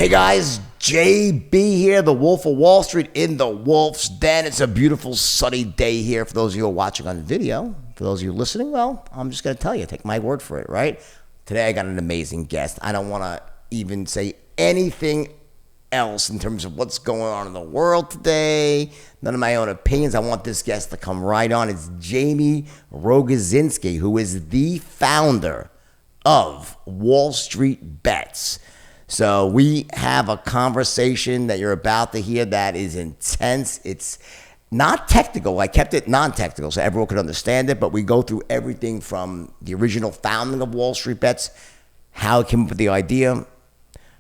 Hey guys, JB here, the Wolf of Wall Street in the Wolf's Den. It's a beautiful sunny day here for those of you who are watching on video. For those of you listening, well, I'm just going to tell you, take my word for it, right? Today I got an amazing guest. I don't want to even say anything else in terms of what's going on in the world today. None of my own opinions. I want this guest to come right on. It's Jaime Rogozinski, who is the founder of Wall Street Bets. So we have a conversation that you're about to hear that is intense. It's not technical. I kept it non-technical so everyone could understand it, but we go through everything from the original founding of Wall Street Bets, how it came up with the idea,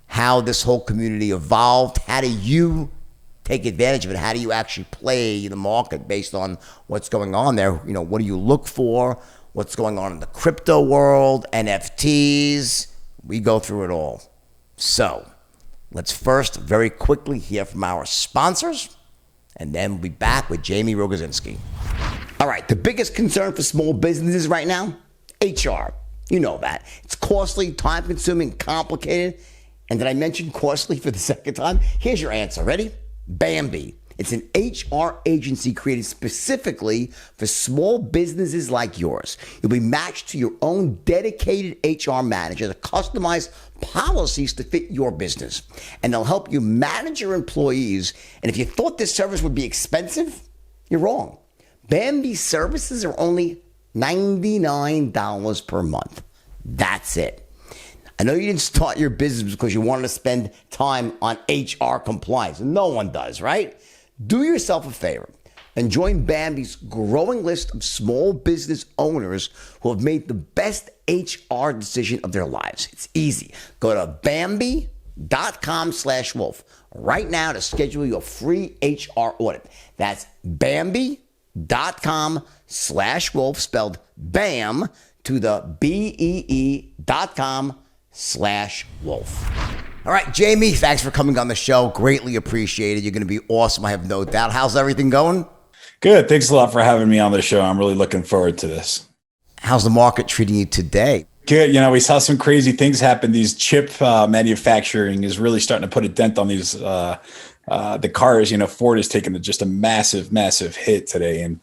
how this whole community evolved, how do you take advantage of it, how do you actually play the market based on what's going on there, you know, what do you look for, what's going on in the crypto world, NFTs, we go through it all. So, let's first very quickly hear from our sponsors, and then we'll be back with Jaime Rogozinski. All right, the biggest concern for small businesses right now, HR. You know that. It's costly, time-consuming, complicated. And did I mention costly for the second time? Here's your answer. Ready? Bambi. It's an HR agency created specifically for small businesses like yours. You'll be matched to your own dedicated HR manager to customize policies to fit your business. And they'll help you manage your employees. And if you thought this service would be expensive, you're wrong. Bambi's services are only $99 per month. That's it. I know you didn't start your business because you wanted to spend time on HR compliance. No one does, right? Do yourself a favor and join Bambi's growing list of small business owners who have made the best HR decision of their lives. It's easy. Go to Bambi.com/wolf right now to schedule your free HR audit. That's Bambi.com/wolf, spelled BAM to the BEE.com/wolf. All right, Jaime, thanks for coming on the show. Greatly appreciated. You're going to be awesome, I have no doubt. How's everything going? Good. Thanks a lot for having me on the show. I'm really looking forward to this. How's the market treating you today? Good. You know, we saw some crazy things happen. These chip manufacturing is really starting to put a dent on these the cars. You know, Ford has taken just a massive hit today, and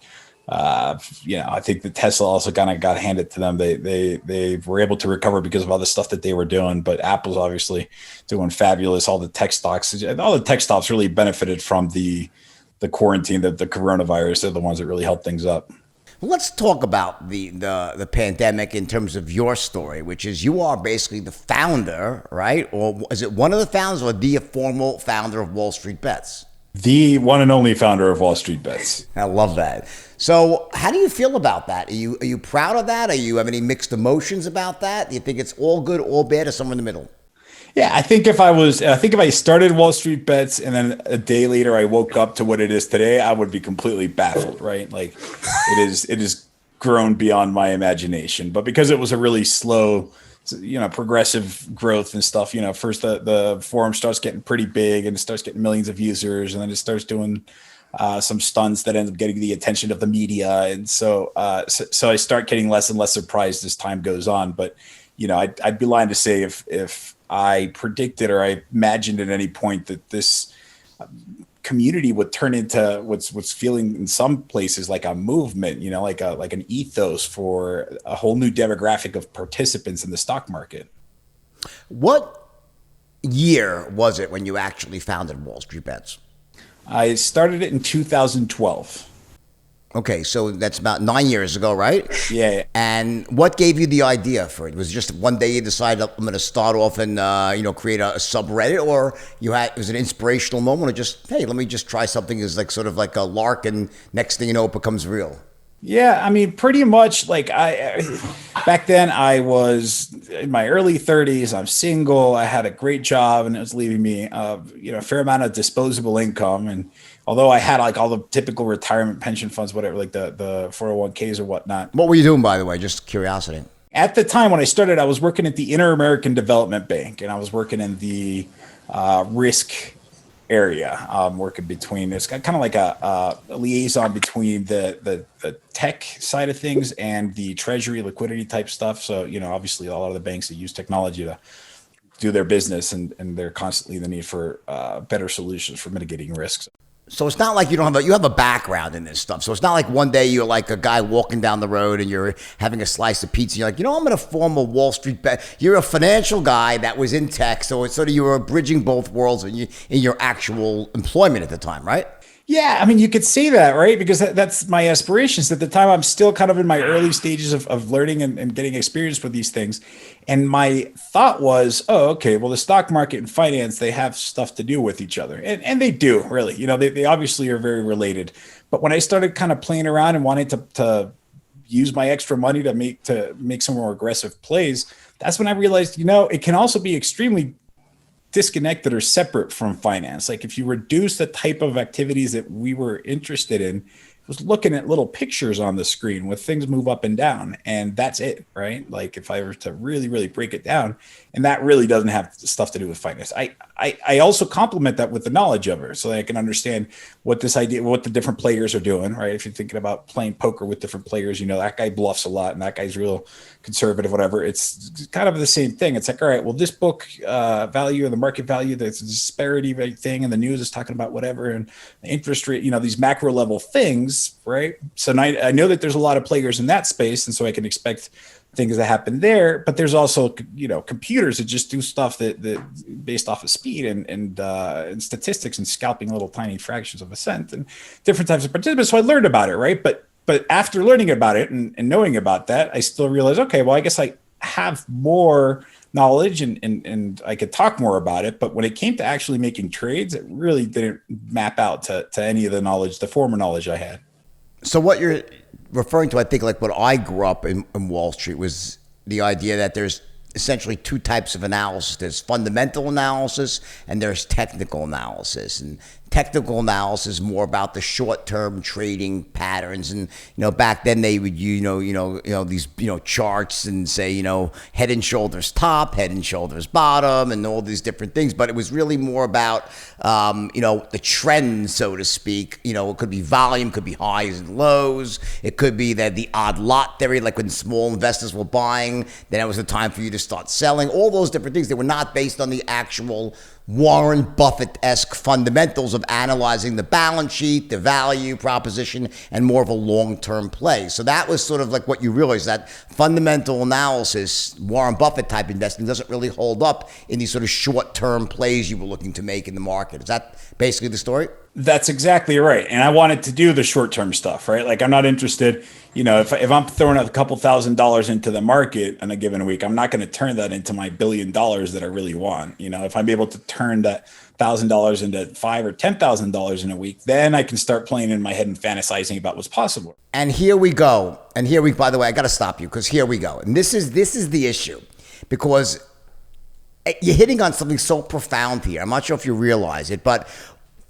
you know, I think the Tesla also kind of got handed to them. They were able to recover because of all the stuff that they were doing, but Apple's obviously doing fabulous. All the tech stocks really benefited from the quarantine, the coronavirus. They're the ones that really helped things up. Well, let's talk about the pandemic in terms of your story, which is you are basically the founder, right? Or is it one of the founders or the formal founder of Wall Street Bets? The one and only founder of Wall Street Bets. I love that. So how do you feel about that? Are you proud of that? Are you have any mixed emotions about that? Do you think it's all good, all bad, or somewhere in the middle? Yeah, I think if I started Wall Street Bets and then a day later I woke up to what it is today, I would be completely baffled, right? Like it is grown beyond my imagination. But because it was a really slow, you know, progressive growth and stuff, you know, first the forum starts getting pretty big and it starts getting millions of users, and then it starts doing some stunts that end up getting the attention of the media. And so I start getting less and less surprised as time goes on. But, you know, I'd be lying to say if I predicted or I imagined at any point that this community would turn into what's feeling in some places like a movement, you know, like an ethos for a whole new demographic of participants in the stock market. What year was it when you actually founded Wall Street Bets? I started it in 2012. Okay, so that's about 9 years ago, right? Yeah. And what gave you the idea for it? Was it just one day you decided I'm going to start off and create a subreddit, or it was an inspirational moment, or just, hey, let me just try something as like sort of like a lark, and next thing you know, it becomes real? Yeah, I mean, pretty much like back then I was in my early 30s. I'm single. I had a great job, and it was leaving me, a fair amount of disposable income. And although I had like all the typical retirement pension funds, whatever, like the 401ks or whatnot. What were you doing, by the way? Just curiosity. At the time when I started, I was working at the Inter-American Development Bank, and I was working in the risk area, working between, it's kind of like a liaison between the tech side of things and the treasury liquidity type stuff. So, you know, obviously a lot of the banks that use technology to do their business, and they're constantly in the need for better solutions for mitigating risks. So it's not like you have a background in this stuff. So it's not like one day you're like a guy walking down the road and you're having a slice of pizza. You're like, I'm going to form a Wall Street bet. You're a financial guy that was in tech. So it's sort of, you were bridging both worlds in your actual employment at the time, right? Yeah, I mean, you could say that, right? Because that's my aspirations. At the time, I'm still kind of in my early stages of learning and getting experience with these things. And my thought was, oh, okay, well, the stock market and finance, they have stuff to do with each other. And they do, really. They obviously are very related. But when I started kind of playing around and wanting to use my extra money to make some more aggressive plays, that's when I realized, it can also be extremely disconnected or separate from finance. Like if you reduce the type of activities that we were interested in, it was looking at little pictures on the screen with things move up and down, and that's it, right? Like if I were to really, really break it down, and that really doesn't have stuff to do with finance. I also complement that with the knowledge of it, so that I can understand what the different players are doing, right? If you're thinking about playing poker with different players, that guy bluffs a lot and that guy's real conservative, whatever. It's kind of the same thing. It's like, all right, well, this book value and the market value, there's a disparity thing, and the news is talking about whatever, and the interest rate, these macro level things, right? So now I know that there's a lot of players in that space, and so I can expect things that happen there. But there's also, computers that just do stuff that based off of speed and statistics and scalping little tiny fractions of a cent and different types of participants. So I learned about it, right? But after learning about it and knowing about that, I still realized, okay, well, I guess I have more knowledge and I could talk more about it. But when it came to actually making trades, it really didn't map out to any of the former knowledge I had. So what you're referring to, I think, like what I grew up in Wall Street, was the idea that there's essentially two types of analysis. There's fundamental analysis and there's technical analysis. And technical analysis is more about the short-term trading patterns. And back then they would these charts and say head and shoulders top, head and shoulders bottom, and all these different things. But it was really more about the trend, so to speak. It could be volume, could be highs and lows. It could be that the odd lot theory, like when small investors were buying, then it was the time for you to start selling. All those different things. They were not based on the actual Warren Buffett-esque fundamentals of analyzing the balance sheet, the value proposition, and more of a long-term play. So that was sort of like what you realized, that fundamental analysis, Warren Buffett type investing, doesn't really hold up in these sort of short-term plays you were looking to make in the market. Is that basically the story? That's exactly right. And I wanted to do the short-term stuff, right? Like I'm not interested, if I'm throwing a couple $1,000s into the market in a given week, I'm not going to turn that into my $1 billion that I really want. If I'm able to turn that $1,000 into $5,000 or $10,000 in a week, then I can start playing in my head and fantasizing about what's possible. And here we go. By the way, I got to stop you because here we go. And this is the issue, because you're hitting on something so profound here. I'm not sure if you realize it, but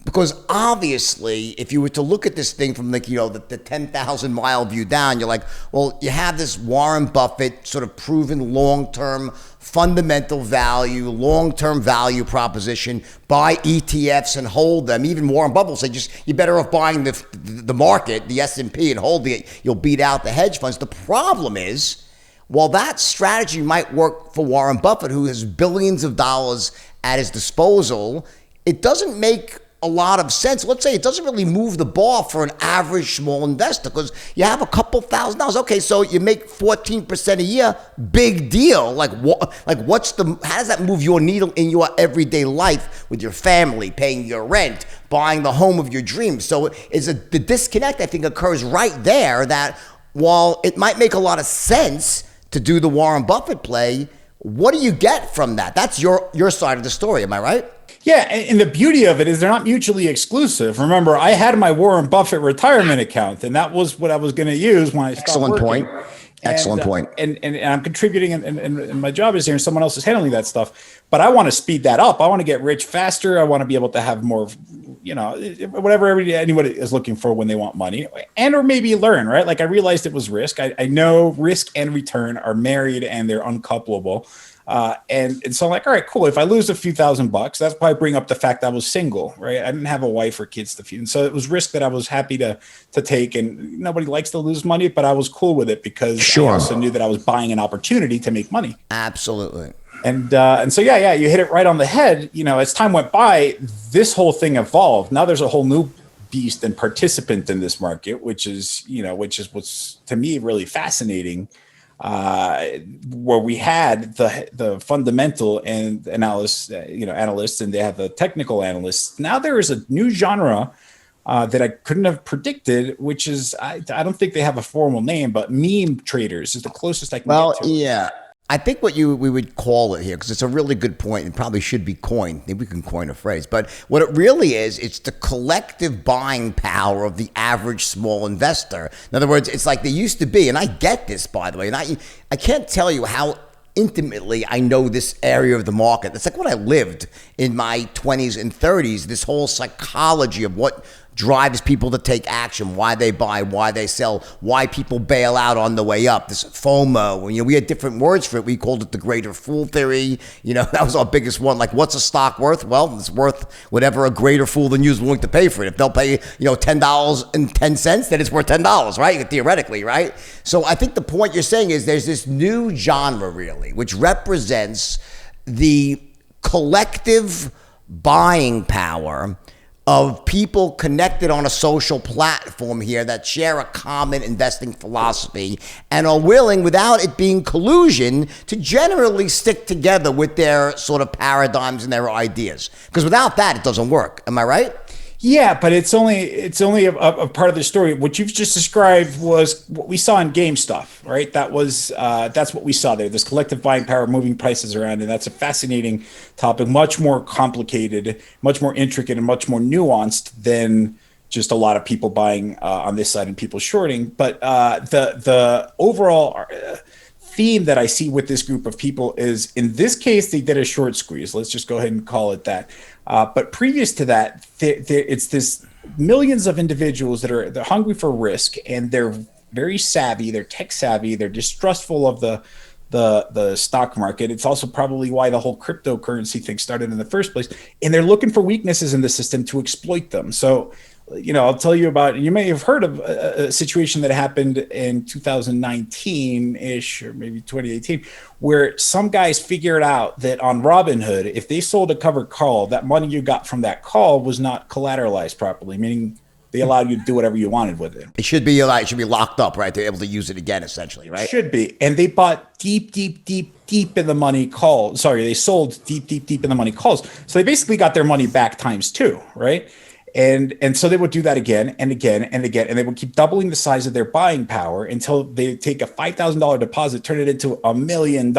because obviously, if you were to look at this thing from the 10,000 mile view down, you're like, well, you have this Warren Buffett sort of proven long-term fundamental value, long-term value proposition, buy ETFs and hold them. Even Warren Buffett will say, you're better off buying the market, the S&P, and holding it. You'll beat out the hedge funds. The problem is, while that strategy might work for Warren Buffett, who has billions of dollars at his disposal, it doesn't make a lot of sense. Let's say it doesn't really move the ball for an average small investor, because you have a couple $1,000s. Okay, so you make 14% a year, big deal. Like how does that move your needle in your everyday life with your family, paying your rent, buying the home of your dreams? So the disconnect, I think, occurs right there, that while it might make a lot of sense to do the Warren Buffett play, what do you get from that? That's your side of the story. Am I right? Yeah, and the beauty of it is they're not mutually exclusive. Remember, I had my Warren Buffett retirement account, and that was what I was going to use when I stopped working. Excellent point. And I'm contributing, and my job is here, and someone else is handling that stuff. But I want to speed that up. I want to get rich faster. I want to be able to have more, whatever anybody is looking for when they want money, and or maybe learn, right? Like I realized it was risk. I know risk and return are married and they're uncouplable. And so I'm like, all right, cool. If I lose a few $1,000, that's probably bring up the fact that I was single, right? I didn't have a wife or kids to feed. And so it was risk that I was happy to take. And nobody likes to lose money, but I was cool with it because I also knew that I was buying an opportunity to make money. Absolutely. And so yeah, you hit it right on the head. As time went by, this whole thing evolved. Now there's a whole new beast and participant in this market, which is what's to me really fascinating. Where we had the fundamental and analysts, analysts, and they have the technical analysts. Now there is a new genre that I couldn't have predicted, which is I don't think they have a formal name, but meme traders is the closest I can get to. Yeah. I think we would call it here, because it's a really good point. It probably should be coined. Maybe we can coin a phrase. But what it really is, it's the collective buying power of the average small investor. In other words, it's like they used to be, and I get this, by the way, and I can't tell you how intimately I know this area of the market. It's like when I lived in my 20s and 30s, this whole psychology of what drives people to take action, why they buy, why they sell, why people bail out on the way up, this FOMO. We had different words for it. We called it the greater fool theory. That was our biggest one. Like, what's a stock worth? Well, it's worth whatever a greater fool than you is willing to pay for it. If they'll pay, $10.10, then it's worth $10, right? Theoretically, right? So I think the point you're saying is there's this new genre, really, which represents the collective buying power of people connected on a social platform here that share a common investing philosophy and are willing, without it being collusion, to generally stick together with their sort of paradigms and their ideas. Because without that, it doesn't work. Am I right? Yeah, but it's only a part of the story. What you've just described was what we saw in GameStop, right? That's what we saw there. This collective buying power, moving prices around, and that's a fascinating topic, much more complicated, much more intricate, and much more nuanced than just a lot of people buying on this side and people shorting. But the overall theme that I see with this group of people is, in this case, they did a short squeeze. Let's just go ahead and call it that. But previous to that, it's this millions of individuals they're hungry for risk, and they're very savvy. They're tech savvy. They're distrustful of the stock market. It's also probably why the whole cryptocurrency thing started in the first place. And they're looking for weaknesses in the system to exploit them. So, I'll tell you about, you may have heard of a situation that happened in 2019-ish, or maybe 2018, where some guys figured out that on Robinhood, if they sold a covered call, that money you got from that call was not collateralized properly, meaning they allowed you to do whatever you wanted with it. It should be locked up, right? They're able to use it again, essentially, right? Should be. And they bought deep in the money calls. Sorry, they sold deep in the money calls. So they basically got their money back times two, right? And so they would do that again and again and again, and they would keep doubling the size of their buying power until they take a $5,000 deposit, turn it into $1 million,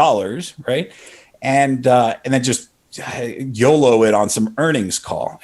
right? And then just YOLO it on some earnings call,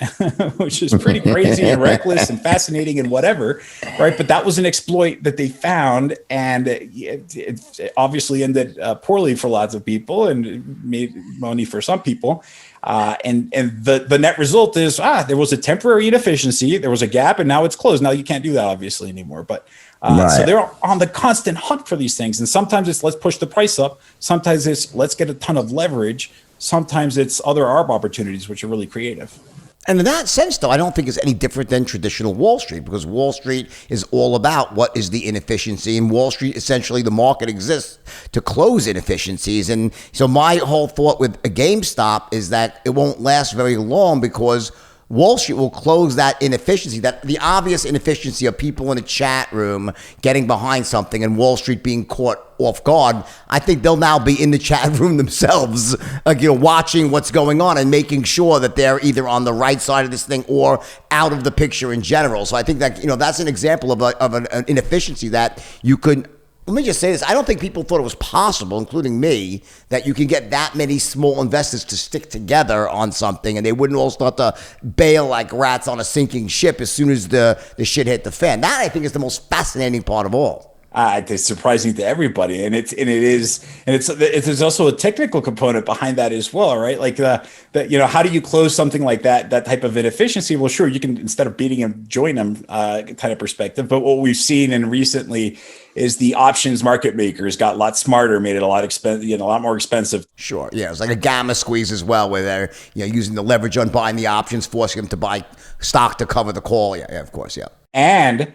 which is pretty crazy and reckless and fascinating and whatever, right? But that was an exploit that they found, and it obviously ended poorly for lots of people and made money for some people. And the net result is there was a temporary inefficiency, there was a gap, and now it's closed. Now you can't do that obviously anymore. But right. So they're on the constant hunt for these things, and sometimes it's let's push the price up, sometimes it's let's get a ton of leverage, sometimes it's other ARB opportunities, which are really creative. And in that sense, though, I don't think it's any different than traditional Wall Street, because Wall Street is all about what is the inefficiency. In Wall Street, essentially, the market exists to close inefficiencies. And so my whole thought with a GameStop is that it won't last very long, because Wall Street will close that inefficiency, that the obvious inefficiency of people in a chat room getting behind something and Wall Street being caught off guard. I think they'll now be in the chat room themselves, watching what's going on and making sure that they're either on the right side of this thing or out of the picture in general. So I think that, that's an example of an inefficiency that you could. Let me just say this. I don't think people thought it was possible, including me, that you can get that many small investors to stick together on something and they wouldn't all start to bail like rats on a sinking ship as soon as the shit hit the fan. That, I think, is the most fascinating part of all. It's surprising to everybody, and there's also a technical component behind that as well, right? Like how do you close something like that type of inefficiency? Well, sure, you can, instead of beating them, join them kind of perspective. But what we've seen and recently is the options market makers got a lot smarter, made it a lot more expensive. Sure, yeah, it's like a gamma squeeze as well, where they're using the leverage on buying the options, forcing them to buy stock to cover the call. Yeah, of course, yeah. And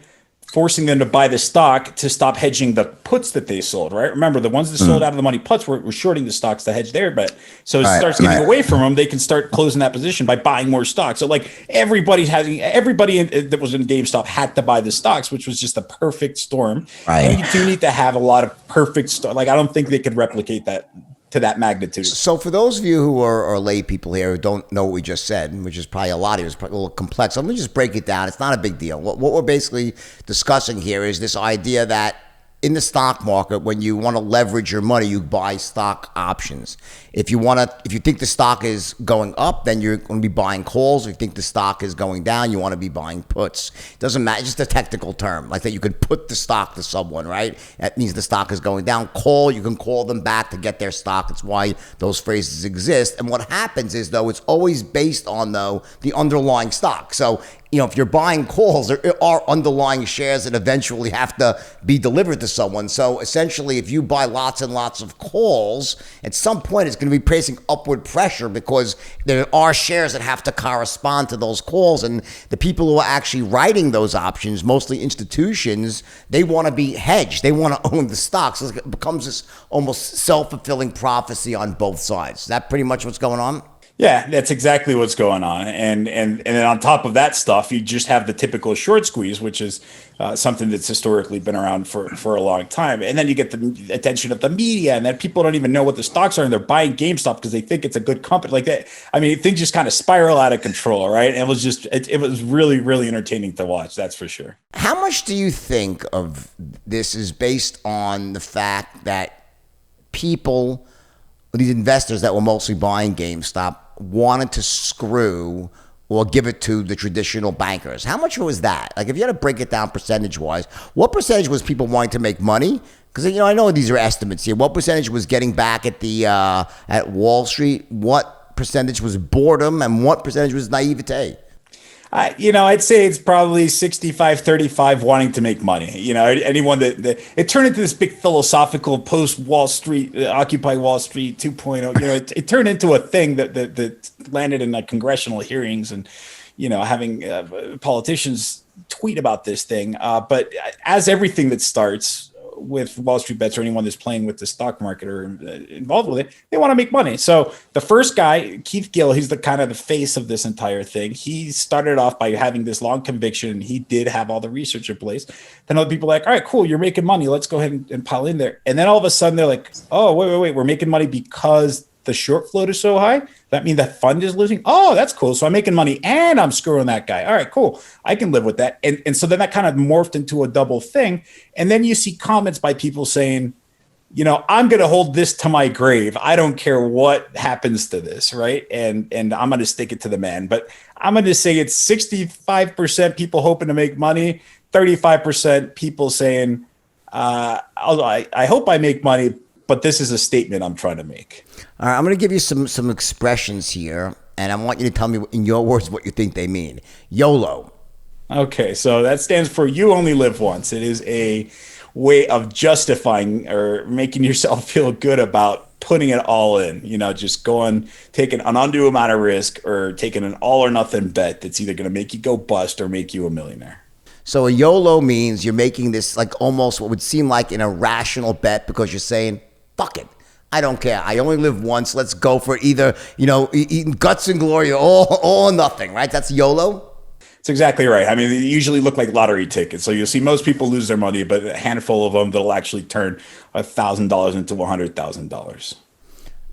forcing them to buy the stock to stop hedging the puts that they sold, right? Remember, the ones that sold out of the money puts were shorting the stocks to hedge their bet. So it starts getting away from them. They can start closing that position by buying more stocks. So like everybody that was in GameStop had to buy the stocks, which was just a perfect storm. Right. And you do need to have a lot of perfect stuff. Like I don't think they could replicate that to that magnitude. So for those of you who are lay people here who don't know what we just said, which is probably a lot of you, it's probably a little complex. So let me just break it down. It's not a big deal. What we're basically discussing here is this idea that in the stock market, when you want to leverage your money, you buy stock options. If you think the stock is going up, then you're going to be buying calls. If you think the stock is going down, you want to be buying puts. It doesn't matter. It's just a technical term, like that you could put the stock to someone, right? That means the stock is going down. Call, you can call them back to get their stock. That's why those phrases exist. And what happens is, though, it's always based on, though, the underlying stock. So if you're buying calls, there are underlying shares that eventually have to be delivered to someone. So essentially, if you buy lots and lots of calls, at some point it's going to be placing upward pressure because there are shares that have to correspond to those calls. And the people who are actually writing those options, mostly institutions, they want to be hedged. They want to own the stocks. So it becomes this almost self-fulfilling prophecy on both sides. Is that pretty much what's going on? Yeah, that's exactly what's going on. And then on top of that stuff, you just have the typical short squeeze, which is something that's historically been around for a long time. And then you get the attention of the media, and then people don't even know what the stocks are, and they're buying GameStop because they think it's a good company. Like that, I mean, things just kind of spiral out of control, right? And it was really, really entertaining to watch, that's for sure. How much do you think of this is based on the fact that people, these investors that were mostly buying GameStop, wanted to screw or give it to the traditional bankers? How much was that? Like, if you had to break it down percentage-wise, what percentage was people wanting to make money? Because I know these are estimates here. What percentage was getting back at the at Wall Street? What percentage was boredom, and what percentage was naivete? I'd say it's probably 65-35 wanting to make money. Anyone that it turned into this big philosophical post-Wall Street, Occupy Wall Street 2.0. It turned into a thing that landed in congressional hearings and, having politicians tweet about this thing. But as everything that starts with Wall Street Bets or anyone that's playing with the stock market or involved with it, they want to make money. So the first guy, Keith Gill, he's the kind of the face of this entire thing. He started off by having this long conviction. He did have all the research in place. Then other people are like, all right, cool, you're making money. Let's go ahead and pile in there. And then all of a sudden they're like, oh, wait, we're making money because the short float is so high. That means that fund is losing. Oh, that's cool. So I'm making money and I'm screwing that guy. All right, cool. I can live with that. And so then that kind of morphed into a double thing. And then you see comments by people saying, I'm going to hold this to my grave. I don't care what happens to this, right? And I'm going to stick it to the man. But I'm going to say it's 65% people hoping to make money, 35% people saying, I hope I make money, but this is a statement I'm trying to make. All right, I'm going to give you some expressions here, and I want you to tell me in your words what you think they mean. YOLO. Okay, so that stands for you only live once. It is a way of justifying or making yourself feel good about putting it all in. Just taking an undue amount of risk or taking an all or nothing bet that's either going to make you go bust or make you a millionaire. So a YOLO means you're making this like almost what would seem like an irrational bet because you're saying, fuck it. I don't care. I only live once. Let's go for either, eating guts and glory or all or nothing, right? That's YOLO? That's exactly right. I mean, they usually look like lottery tickets. So you'll see most people lose their money, but a handful of them, they'll actually turn $1,000 into $100,000.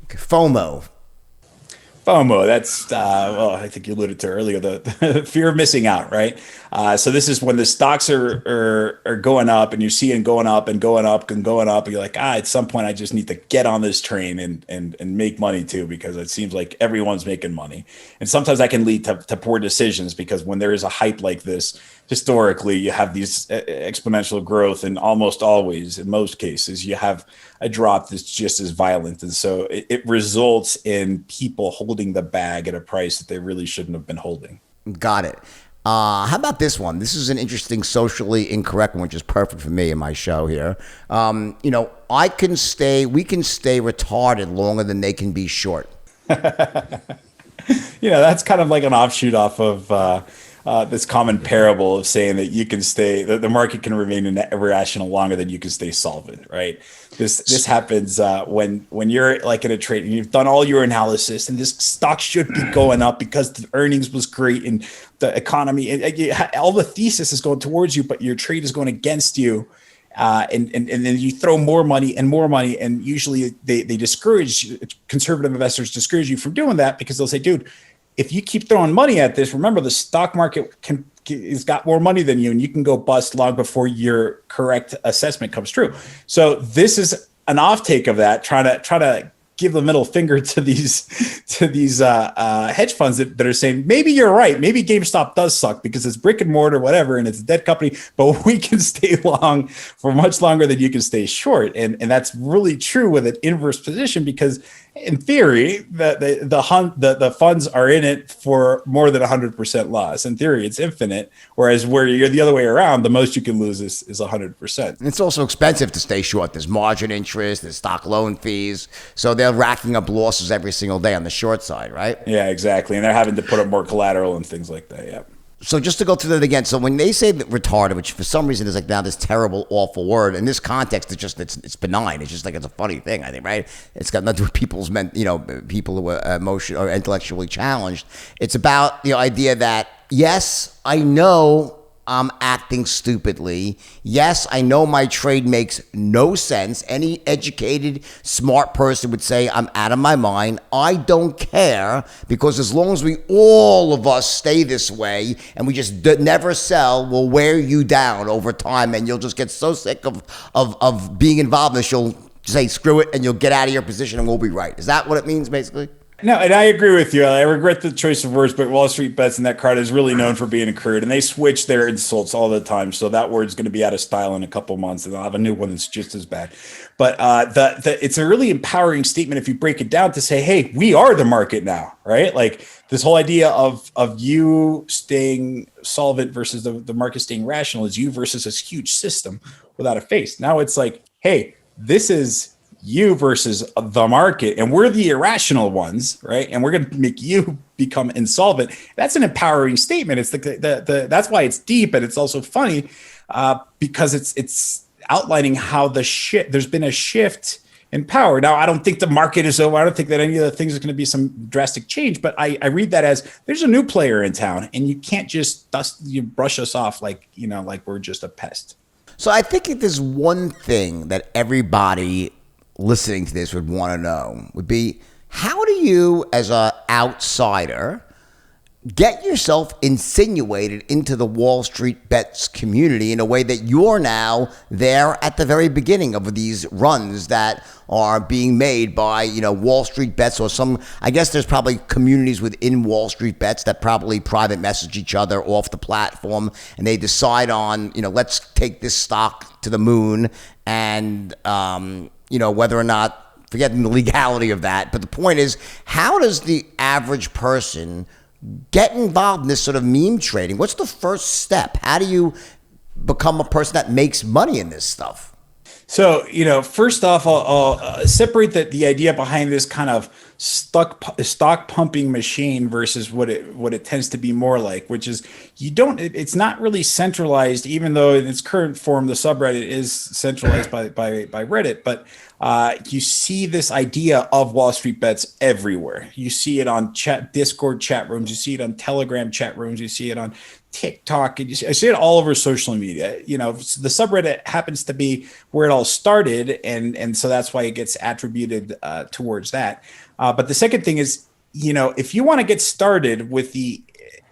Okay, FOMO. FOMO, that's, I think you alluded to earlier, the fear of missing out, right? So this is when the stocks are going up and you're seeing going up and going up and going up. And you're like, at some point I just need to get on this train and make money too, because it seems like everyone's making money. And sometimes that can lead to poor decisions because when there is a hype like this, historically, you have these exponential growth, and almost always, in most cases, you have a drop that's just as violent. And so it results in people holding the bag at a price that they really shouldn't have been holding. Got it. How about this one? This is an interesting socially incorrect one, which is perfect for me in my show here. We can stay retarded longer than they can be short. That's kind of like an offshoot off of this common parable of saying that you can stay, the market can remain irrational longer than you can stay solvent, right? This happens when you're like in a trade and you've done all your analysis and this stock should be going up because the earnings was great and the economy and all the thesis is going towards you, but your trade is going against you. And then you throw more money, and usually they discourage, conservative investors discourage you from doing that because they'll say, dude, if you keep throwing money at this, remember the stock market has got more money than you, and you can go bust long before your correct assessment comes true. So this is an offtake of that, trying to give the middle finger to these hedge funds that are saying, maybe you're right. Maybe GameStop does suck because it's brick and mortar, whatever, and it's a dead company, but we can stay long for much longer than you can stay short. And that's really true with an inverse position because in theory, the funds are in it for more than 100% loss. In theory, it's infinite. Whereas where you're the other way around, the most you can lose is 100%. And it's also expensive to stay short. There's margin interest, there's stock loan fees. So they're racking up losses every single day on the short side, right? Yeah, exactly. And they're having to put up more collateral and things like that. Yeah. So just to go through that again, so when they say that retarded, which for some reason is like now this terrible, awful word, in this context, it's benign. It's just like it's a funny thing, I think, right? It's got nothing to do with people who are emotional or intellectually challenged. It's about the idea that, yes, I know I'm acting stupidly. Yes, I know my trade makes no sense. Any educated, smart person would say I'm out of my mind. I don't care because as long as all of us stay this way and we just never sell, we'll wear you down over time and you'll just get so sick of being involved in this, you'll say screw it and you'll get out of your position and we'll be right. Is that what it means basically? No, and I agree with you. I regret the choice of words, but Wall Street Bets and that card is really known for being crude, and they switch their insults all the time. So that word's going to be out of style in a couple months, and they'll have a new one that's just as bad. But it's a really empowering statement if you break it down to say, "Hey, we are the market now," right? Like this whole idea of you staying solvent versus the market staying rational is you versus this huge system without a face. Now it's like, "Hey, this is you versus the market, and we're the irrational ones, right? And we're going to make you become insolvent." That's an empowering statement. It's that's why it's deep, and it's also funny because it's outlining how there's been a shift in power. Now, I don't think the market is over. I don't think that any of the things are going to be some drastic change, but I read that as there's a new player in town, and you can't just brush us off like we're just a pest. So I think if there's one thing that everybody listening to this would want to know would be, how do you as an outsider get yourself insinuated into the Wall Street Bets community in a way that you're now there at the very beginning of these runs that are being made by, Wall Street Bets or some, I guess there's probably communities within Wall Street Bets that probably private message each other off the platform and they decide on, let's take this stock to the moon and, whether or not, forgetting the legality of that. But the point is, how does the average person get involved in this sort of meme trading? What's the first step? How do you become a person that makes money in this stuff? So, first off, I'll separate the idea behind this kind of stock pumping machine versus what it tends to be more like, which is it's not really centralized, even though in its current form, the subreddit is centralized by Reddit, but you see this idea of Wall Street Bets everywhere. You see it on Discord chat rooms, you see it on Telegram chat rooms, you see it on TikTok, and I see it all over social media. The subreddit happens to be where it all started, and so that's why it gets attributed towards that. But the second thing is, if you want to get started with the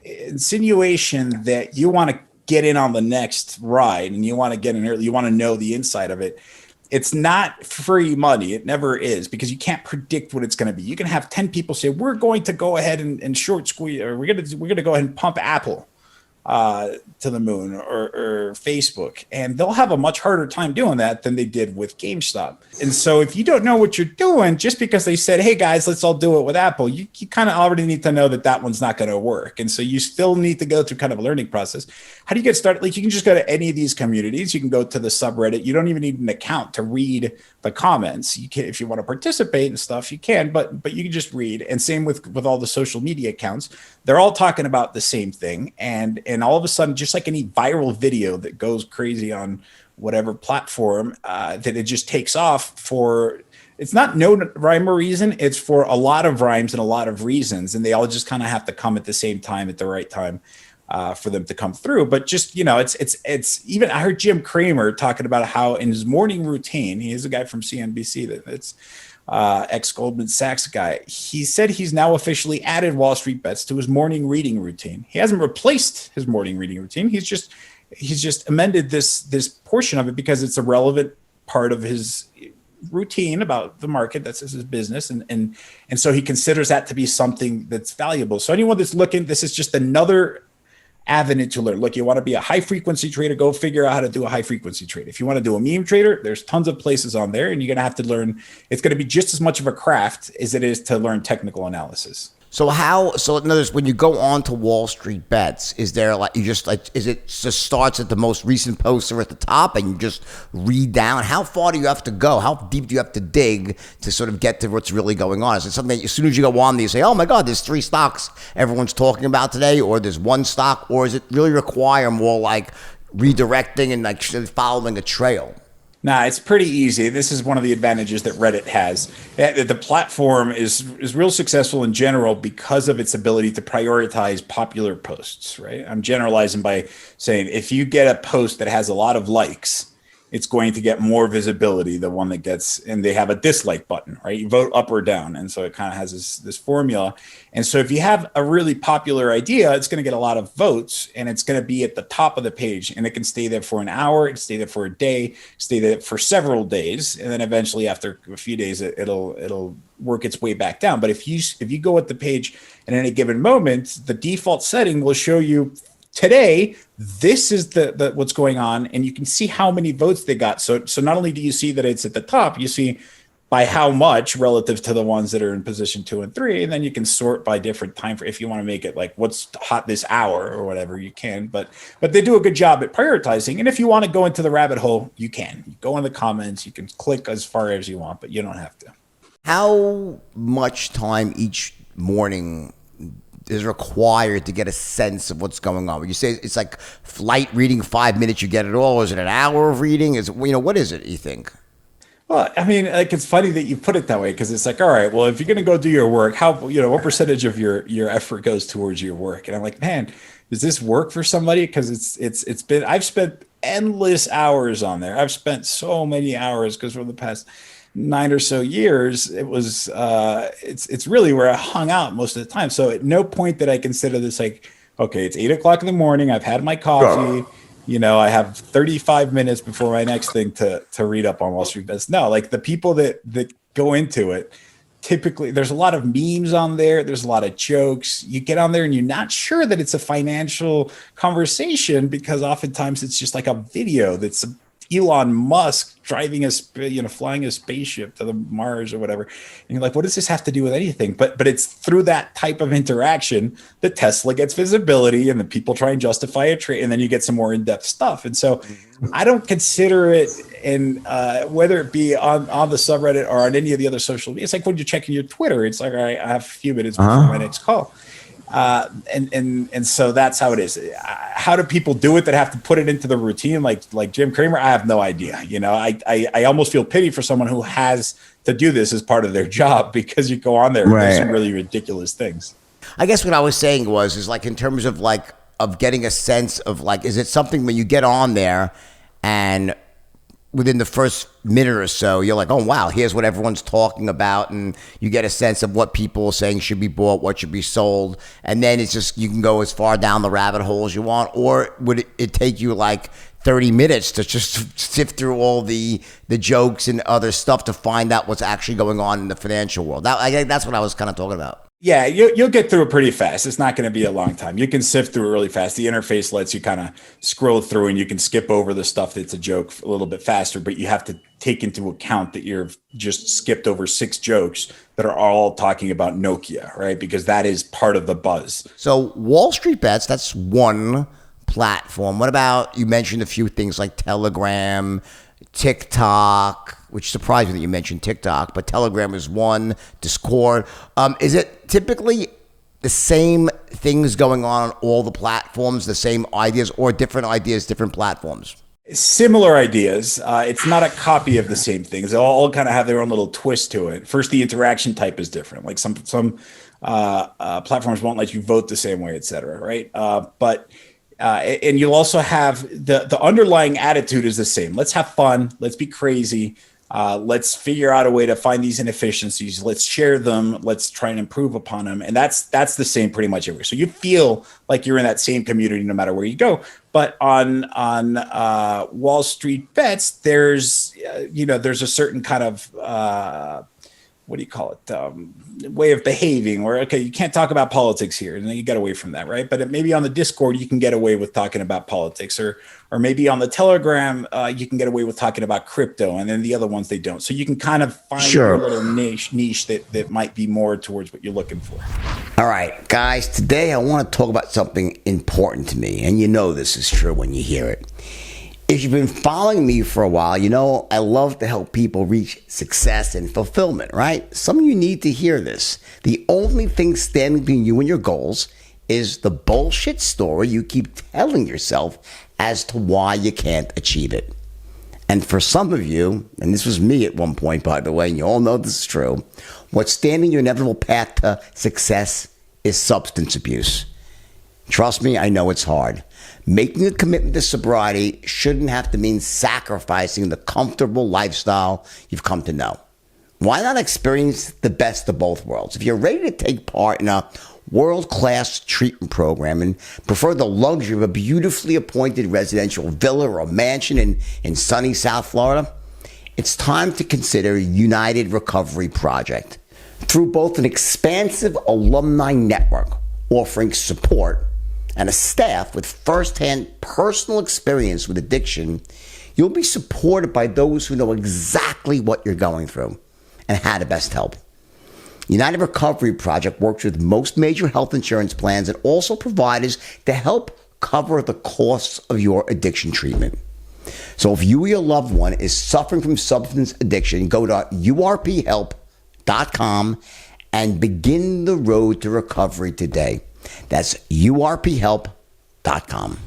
insinuation that you want to get in on the next ride and you want to get in early, you want to know the inside of it, it's not free money. It never is, because you can't predict what it's going to be. You can have 10 people say, we're going to go ahead and short squeeze, or we're going to go ahead and pump Apple. to the moon, or Facebook, and they'll have a much harder time doing that than they did with GameStop. And so if you don't know what you're doing, just because they said, hey guys, let's all do it with Apple, you kind of already need to know that one's not going to work. And so you still need to go through kind of a learning process. How do you get started? Like, you can just go to any of these communities. You can go to the subreddit. You don't even need an account to read the comments. You can, if you want to participate and stuff, you can, but you can just read. And same with all the social media accounts. They're all talking about the same thing. And all of a sudden, just like any viral video that goes crazy on whatever platform, that it just takes off for, it's not no rhyme or reason. It's for a lot of rhymes and a lot of reasons. And they all just kind of have to come at the same time, at the right time, for them to come through. But just, it's even, I heard Jim Cramer talking about how in his morning routine, he is a guy from CNBC that's ex Goldman Sachs guy. He said he's now officially added Wall Street Bets to his morning reading routine. He hasn't replaced his morning reading routine. He's just amended this portion of it because it's a relevant part of his routine about the market. That's his business. And so he considers that to be something that's valuable. So anyone that's looking, this is just another avenue to learn. Look, you want to be a high frequency trader, go figure out how to do a high frequency trade. If you want to do a meme trader, there's tons of places on there, and you're going to have to learn. It's going to be just as much of a craft as it is to learn technical analysis. So in other words, when you go on to Wall Street Bets, is there is it just starts at the most recent poster at the top and you just read down? How far do you have to go? How deep do you have to dig to sort of get to what's really going on? Is it something that as soon as you go on there, you say, oh my God, there's 3 stocks everyone's talking about today, or there's 1 stock, or does it really require more like redirecting and like following a trail? Nah, it's pretty easy. This is one of the advantages that Reddit has. The platform is real successful in general because of its ability to prioritize popular posts, right? I'm generalizing by saying if you get a post that has a lot of likes, it's going to get more visibility, the one that gets, and they have a dislike button, right? You vote up or down. And so it kind of has this formula. And so if you have a really popular idea, it's going to get a lot of votes, and it's going to be at the top of the page, and it can stay there for an hour, it can stay there for a day, stay there for several days. And then eventually after a few days, it'll work its way back down. But if you go at the page at any given moment, the default setting will show you today, this is the what's going on, and you can see how many votes they got. So not only do you see that it's at the top, you see by how much relative to the ones that are in position 2 and 3, and then you can sort by different time for if you want to make it like what's hot this hour or whatever you can. But they do a good job at prioritizing. And if you want to go into the rabbit hole, you can. You go in the comments, you can click as far as you want, but you don't have to. How much time each morning is required to get a sense of what's going on? When you say it's like light reading, 5 minutes, you get it all. Is it an hour of reading? Is it, what is it, you think? Well, I mean, like, it's funny that you put it that way, because it's like, all right, well, if you're going to go do your work, what percentage of your effort goes towards your work? And I'm like, man, does this work for somebody? Because I've spent endless hours on there. I've spent so many hours because for the past 9 or so years, it was it's really where I hung out most of the time. So at no point did I consider this like, okay, it's 8 o'clock in the morning, I've had my coffee, I have 35 minutes before my next thing to read up on Wall Street Bets. No, like the people that go into it, typically there's a lot of memes on there, there's a lot of jokes. You get on there and you're not sure that it's a financial conversation, because oftentimes it's just like a video that's Elon Musk driving flying a spaceship to the Mars or whatever. And you're like, what does this have to do with anything? But it's through that type of interaction that Tesla gets visibility, and the people try and justify a trade, and then you get some more in-depth stuff. And so I don't consider it, and whether it be on the subreddit or on any of the other social media, it's like when you're checking your Twitter, it's like, all right, I have a few minutes before my next call. And so that's how it is. How do people do it that have to put it into the routine like Jim Cramer? I have no idea. I almost feel pity for someone who has to do this as part of their job, because you go on there and do some really ridiculous things. I guess what I was saying is like in terms of of getting a sense of like, is it something when you get on there and within the first minute or so, you're like, oh, wow, here's what everyone's talking about. And you get a sense of what people are saying should be bought, what should be sold. And then it's just, you can go as far down the rabbit hole as you want. Or would it take you like 30 minutes to just sift through all the jokes and other stuff to find out what's actually going on in the financial world? That's what I was kind of talking about. Yeah, you'll get through it pretty fast. It's not going to be a long time. You can sift through it really fast. The interface lets you kind of scroll through, and you can skip over the stuff that's a joke a little bit faster, but you have to take into account that you've just skipped over 6 jokes that are all talking about Nokia, right? Because that is part of the buzz. So Wall Street Bets, that's one platform. What about, you mentioned a few things like Telegram, TikTok, which surprised me that you mentioned TikTok, but Telegram is one, Discord. Is it typically the same things going on all the platforms, the same ideas, or different ideas, different platforms? Similar ideas. It's not a copy of the same things. They all kind of have their own little twist to it. First, the interaction type is different. Like some platforms won't let you vote the same way, et cetera, right? And you'll also have the underlying attitude is the same. Let's have fun. Let's be crazy. Let's figure out a way to find these inefficiencies. Let's share them. Let's try and improve upon them. And that's the same pretty much everywhere. So you feel like you're in that same community no matter where you go. But on Wall Street Bets, there's a certain kind of what do you call it? Way of behaving where, okay, you can't talk about politics here. And then you get away from that, right? But maybe on the Discord, you can get away with talking about politics, or maybe on the Telegram, you can get away with talking about crypto, and then the other ones, they don't. So you can kind of find your little niche that might be more towards what you're looking for. All right, guys, today I want to talk about something important to me. And you know this is true when you hear it. If you've been following me for a while, you know I love to help people reach success and fulfillment, right? Some of you need to hear this. The only thing standing between you and your goals is the bullshit story you keep telling yourself as to why you can't achieve it. And for some of you, and this was me at one point, by the way, and you all know this is true, what's standing your inevitable path to success is substance abuse. Trust me, I know it's hard. Making a commitment to sobriety shouldn't have to mean sacrificing the comfortable lifestyle you've come to know. Why not experience the best of both worlds? If you're ready to take part in a world-class treatment program and prefer the luxury of a beautifully appointed residential villa or a mansion in sunny South Florida, it's time to consider United Recovery Project. Through both an expansive alumni network offering support and a staff with firsthand personal experience with addiction, you'll be supported by those who know exactly what you're going through and how to best help. United Recovery Project works with most major health insurance plans and also providers to help cover the costs of your addiction treatment. So if you or your loved one is suffering from substance addiction, go to urphelp.com and begin the road to recovery today. That's urphelp.com.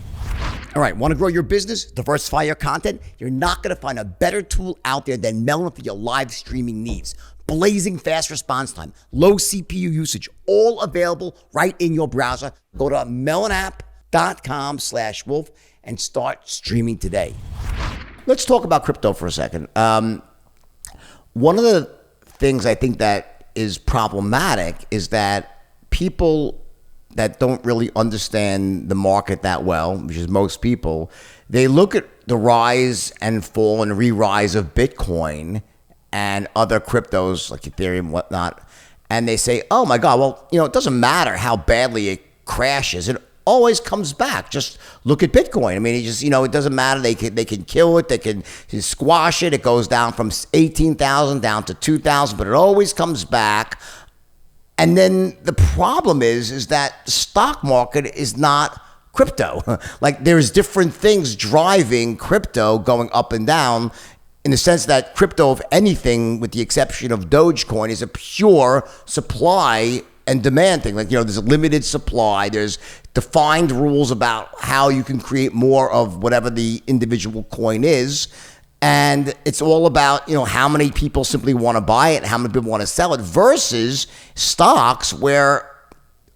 All right, want to grow your business, diversify your content? You're not going to find a better tool out there than Melon for your live streaming needs. Blazing fast response time, low CPU usage, all available right in your browser. Go to melonapp.com/wolf and start streaming today. Let's talk about crypto for a second. One of the things I think that is problematic is that people that don't really understand the market that well, which is most people, they look at the rise and fall and re-rise of Bitcoin and other cryptos like Ethereum and whatnot, and they say, oh my God, well, it doesn't matter how badly it crashes. It always comes back. Just look at Bitcoin. I mean, it doesn't matter. They can kill it. They can squash it. It goes down from 18,000 down to 2,000, but it always comes back. And then the problem is that the stock market is not crypto. Like there's different things driving crypto going up and down, in the sense that crypto, if anything, with the exception of Dogecoin, is a pure supply and demand thing. Like, there's a limited supply. There's defined rules about how you can create more of whatever the individual coin is. And it's all about, how many people simply want to buy it and how many people want to sell it, versus stocks where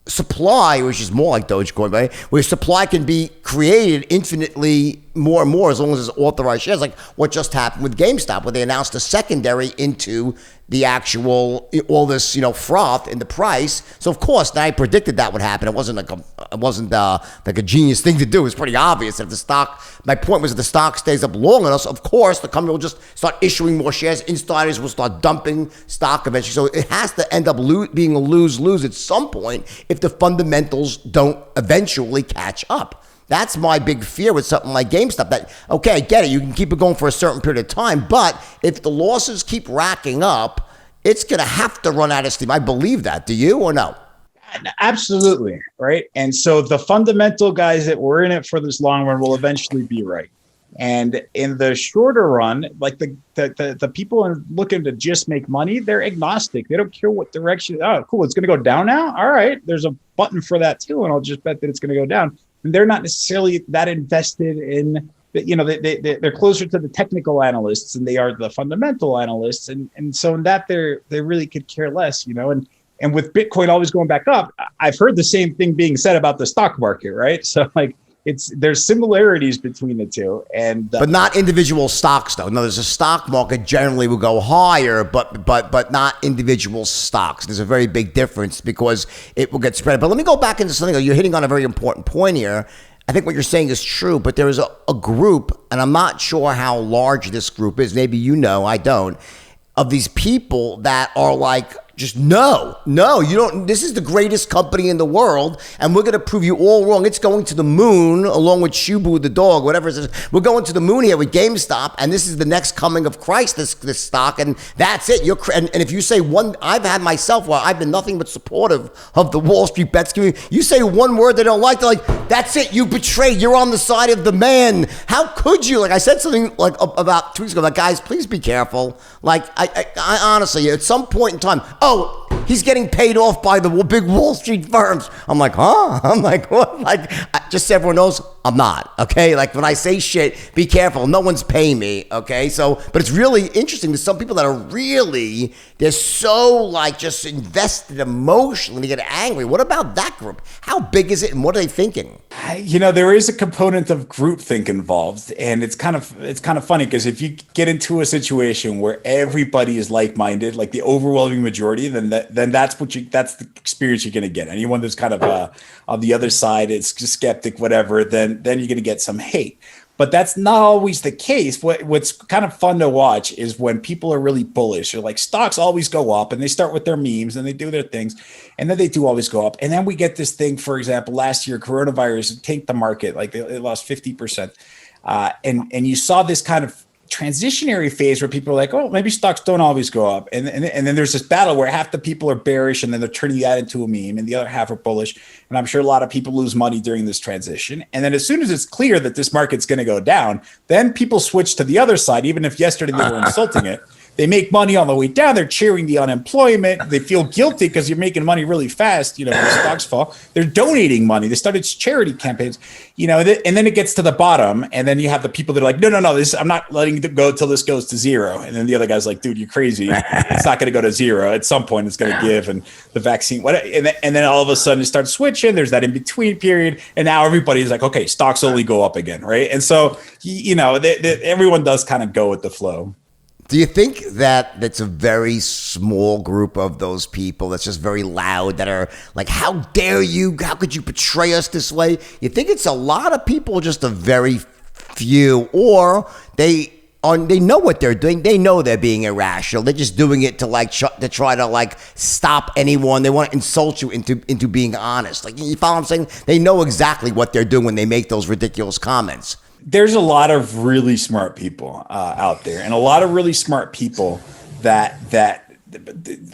supply, which is more like Dogecoin, right? Where supply can be created infinitely more and more as long as it's authorized shares, like what just happened with GameStop, where they announced a secondary into the actual all this froth in the price. So of course, I predicted that would happen. It wasn't like a genius thing to do. It was pretty obvious. If the stock, my point was, if the stock stays up long enough, of course the company will just start issuing more shares. Insiders will start dumping stock eventually. So it has to end up being a lose-lose at some point if the fundamentals don't eventually catch up. That's my big fear with something like GameStop. That, okay, I get it. You can keep it going for a certain period of time, but if the losses keep racking up, it's going to have to run out of steam. I believe that. Do you or no? Absolutely. Right. And so the fundamental guys that were in it for this long run will eventually be right. And in the shorter run, like the people looking to just make money, they're agnostic. They don't care what direction. Oh, cool. It's going to go down now. All right. There's a button for that too. And I'll just bet that it's going to go down. And they're not necessarily that invested in, they're closer to the technical analysts than they are the fundamental analysts. And so in that, they really could care less, and with Bitcoin always going back up, I've heard the same thing being said about the stock market, right? So like there's similarities between the two, but not individual stocks though. No, there's a stock market generally will go higher, but not individual stocks. There's a very big difference because it will get spread. But let me go back into something. You're hitting on a very important point here. I think what you're saying is true, but there is a group, and I'm not sure how large this group is. Maybe I don't, of these people that are like, just no, you don't. This is the greatest company in the world, and we're going to prove you all wrong. It's going to the moon, along with Shubu the dog, whatever it is. We're going to the moon here with GameStop, and this is the next coming of Christ, this stock, and that's it. And if you say one, I've had myself, well, I've been nothing but supportive of the Wall Street bets community. You say one word they don't like, they're like, that's it, you betrayed. You're on the side of the man. How could you? Like I said something like about 2 weeks ago, like, guys, please be careful. Like I honestly, at some point in time, he's getting paid off by the big Wall Street firms. I'm like, huh? I'm like, what? Like, just so everyone knows, I'm not, okay? Like, when I say shit, be careful. No one's paying me, okay? So, but it's really interesting. There's some people that are really, they're so, like, just invested emotionally. They get angry. What about that group? How big is it, and what are they thinking? There is a component of groupthink involved, and it's kind of funny because if you get into a situation where everybody is like-minded, like the overwhelming majority, then that's the experience you're going to get. Anyone that's kind of on the other side, it's just skeptic, whatever, then you're going to get some hate. But that's not always the case. What's kind of fun to watch is when people are really bullish. They're like, stocks always go up, and they start with their memes and they do their things, and then they do always go up. And then we get this thing, for example, last year, coronavirus tanked the market, like they lost 50%. And you saw this kind of transitionary phase where people are like, oh, maybe stocks don't always go up. And then there's this battle where half the people are bearish and then they're turning that into a meme and the other half are bullish. And I'm sure a lot of people lose money during this transition. And then as soon as it's clear that this market's going to go down, then people switch to the other side, even if yesterday they were insulting it. They make money on the way down. They're cheering the unemployment. They feel guilty because you're making money really fast. When the stocks fall, they're donating money. They started charity campaigns, and then it gets to the bottom. And then you have the people that are like, no, I'm not letting it go till this goes to zero. And then the other guy's like, dude, you're crazy. It's not going to go to zero. At some point, it's going to give. And the vaccine, and then all of a sudden it starts switching. There's that in between period. And now everybody's like, okay, stocks only go up again. Right. And so, everyone does kind of go with the flow. Do you think that that's a very small group of those people that's just very loud, that are like, how dare you? How could you betray us this way? You think it's a lot of people, just a very few, or they know what they're doing. They know they're being irrational. They're just doing it to try to stop anyone. They want to insult you into being honest. Like, you follow what I'm saying? They know exactly what they're doing when they make those ridiculous comments. There's a lot of really smart people out there, and a lot of really smart people that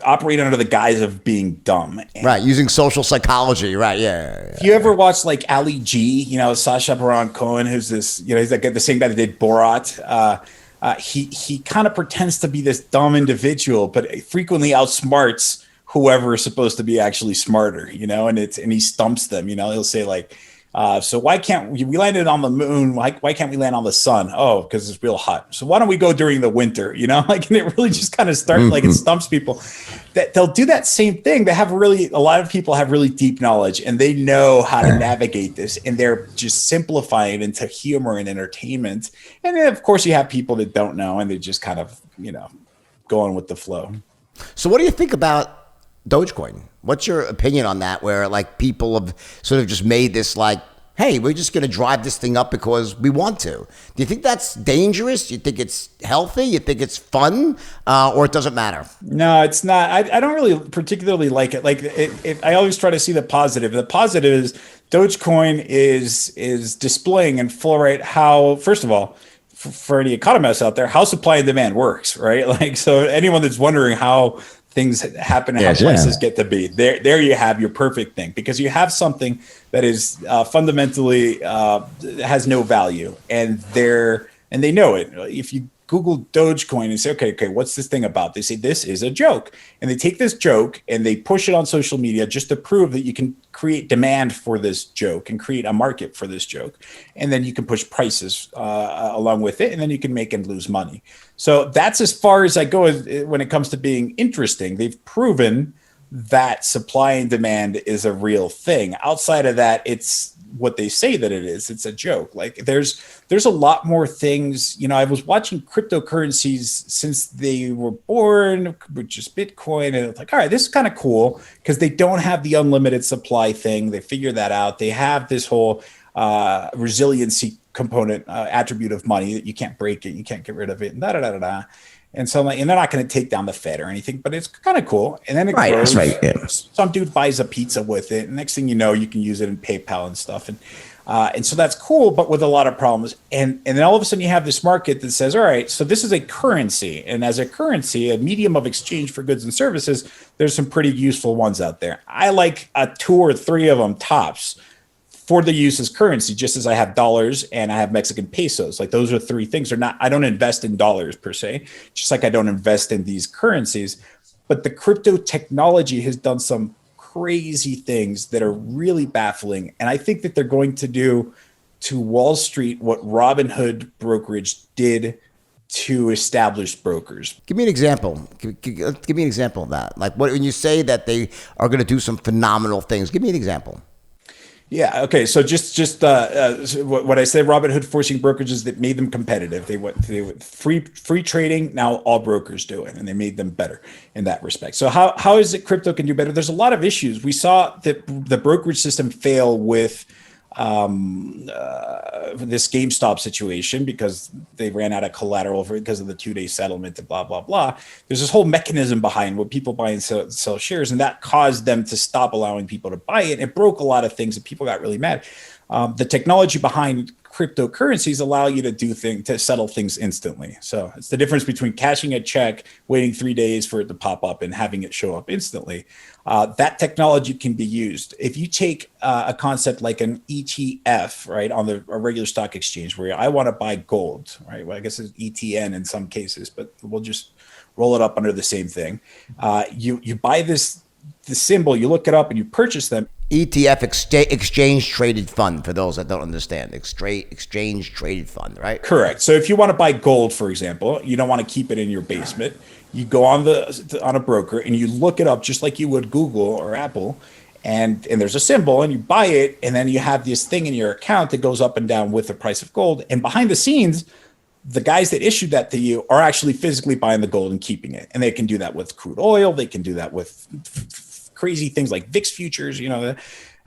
operate under the guise of being dumb. Right, using social psychology. Right, yeah. If you ever watch like Ali G, Sacha Baron Cohen, who's this, he's like the same guy that did Borat. He kind of pretends to be this dumb individual, but frequently outsmarts whoever is supposed to be actually smarter. And he stumps them. He'll say like, so why can't we landed on the moon? Why can't we land on the sun? Oh, because it's real hot. So why don't we go during the winter? And it really just kind of starts like it stumps people. That they'll do that same thing. A lot of people have really deep knowledge, and they know how to navigate this, and they're just simplifying it into humor and entertainment. And then of course you have people that don't know, and they just kind of, going with the flow. So what do you think about Dogecoin? What's your opinion on that, where like people have sort of just made this like, hey, we're just going to drive this thing up because we want to? Do you think that's dangerous? Do you think it's healthy? You think it's fun? Or it doesn't matter? No, it's not. I don't really particularly like it. Like I always try to see the positive. The positive is Dogecoin is displaying in full right how, first of all, for any economists out there, how supply and demand works, right? Like, so anyone that's wondering how things happen and how prices get to be, there you have your perfect thing, because you have something that is fundamentally has no value, and they know it. If you Google Dogecoin and say, okay, what's this thing about? They say this is a joke, and they take this joke and they push it on social media just to prove that you can create demand for this joke and create a market for this joke, and then you can push prices along with it, and then you can make and lose money. So that's as far as I go when it comes to being interesting. They've proven that supply and demand is a real thing. Outside of that, it's what they say that it is. It's a joke. Like there's a lot more things. I was watching cryptocurrencies since they were born, which is Bitcoin, and it's like, all right, this is kind of cool because they don't have the unlimited supply thing. They figure that out. They have this whole resiliency component attribute of money that you can't break it, you can't get rid of it, and da da da da da. And so, and they're not going to take down the Fed or anything, but it's kind of cool. And then it grows. Right. Yeah. Some dude buys a pizza with it. And next thing you know, you can use it in PayPal and stuff. And so that's cool, but with a lot of problems. And then all of a sudden you have this market that says, all right, so this is a currency. And as a currency, a medium of exchange for goods and services, there's some pretty useful ones out there. I like 2 or 3 of them tops for the use as currency, just as I have dollars and I have Mexican pesos. Like those are 3 things. I don't invest in dollars per se, just like I don't invest in these currencies. But the crypto technology has done some crazy things that are really baffling. And I think that they're going to do to Wall Street what Robinhood brokerage did to established brokers. Give me an example. Give me an example of that. Like when you say that they are going to do some phenomenal things, give me an example. Yeah. Okay. So just what I said, Robinhood forcing brokerages that made them competitive. They went free trading. Now all brokers do it, and they made them better in that respect. So how is it crypto can do better? There's a lot of issues. We saw that the brokerage system fail with this GameStop situation because they ran out of collateral because of the 2-day settlement and blah, blah, blah. There's this whole mechanism behind what people buy and sell shares, and that caused them to stop allowing people to buy it. It broke a lot of things and people got really mad. The technology behind cryptocurrencies allow you to settle things instantly. So it's the difference between cashing a check, waiting 3 days for it to pop up, and having it show up instantly. That technology can be used. If you take a concept like an ETF, right, on a regular stock exchange, where I want to buy gold, right? Well, I guess it's ETN in some cases, but we'll just roll it up under the same thing. You buy the symbol, you look it up, and you purchase them. ETF, exchange traded fund, for those that don't understand. Exchange traded fund, right? Correct. So if you want to buy gold, for example, you don't want to keep it in your basement. You go on a broker and you look it up just like you would Google or Apple, and there's a symbol, and you buy it, and then you have this thing in your account that goes up and down with the price of gold. And behind the scenes, the guys that issued that to you are actually physically buying the gold and keeping it. And they can do that with crude oil. They can do that with crazy things like VIX futures, the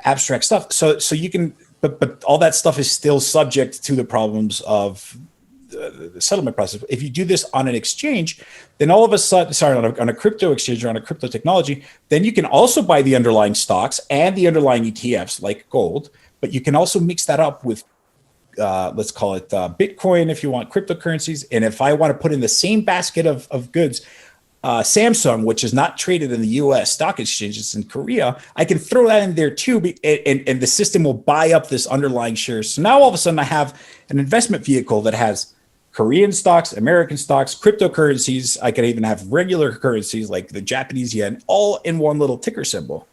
abstract stuff. So you can, but all that stuff is still subject to the problems of the settlement process. If you do this on an exchange, then all of a sudden, on a crypto exchange or on a crypto technology, then you can also buy the underlying stocks and the underlying ETFs like gold, but you can also mix that up with let's call it Bitcoin if you want cryptocurrencies. And if I want to put in the same basket of goods, Samsung, which is not traded in the U.S. stock exchanges in Korea, I can throw that in there too, and the system will buy up this underlying shares. So now all of a sudden I have an investment vehicle that has Korean stocks, American stocks, cryptocurrencies. I could even have regular currencies like the Japanese yen, all in one little ticker symbol.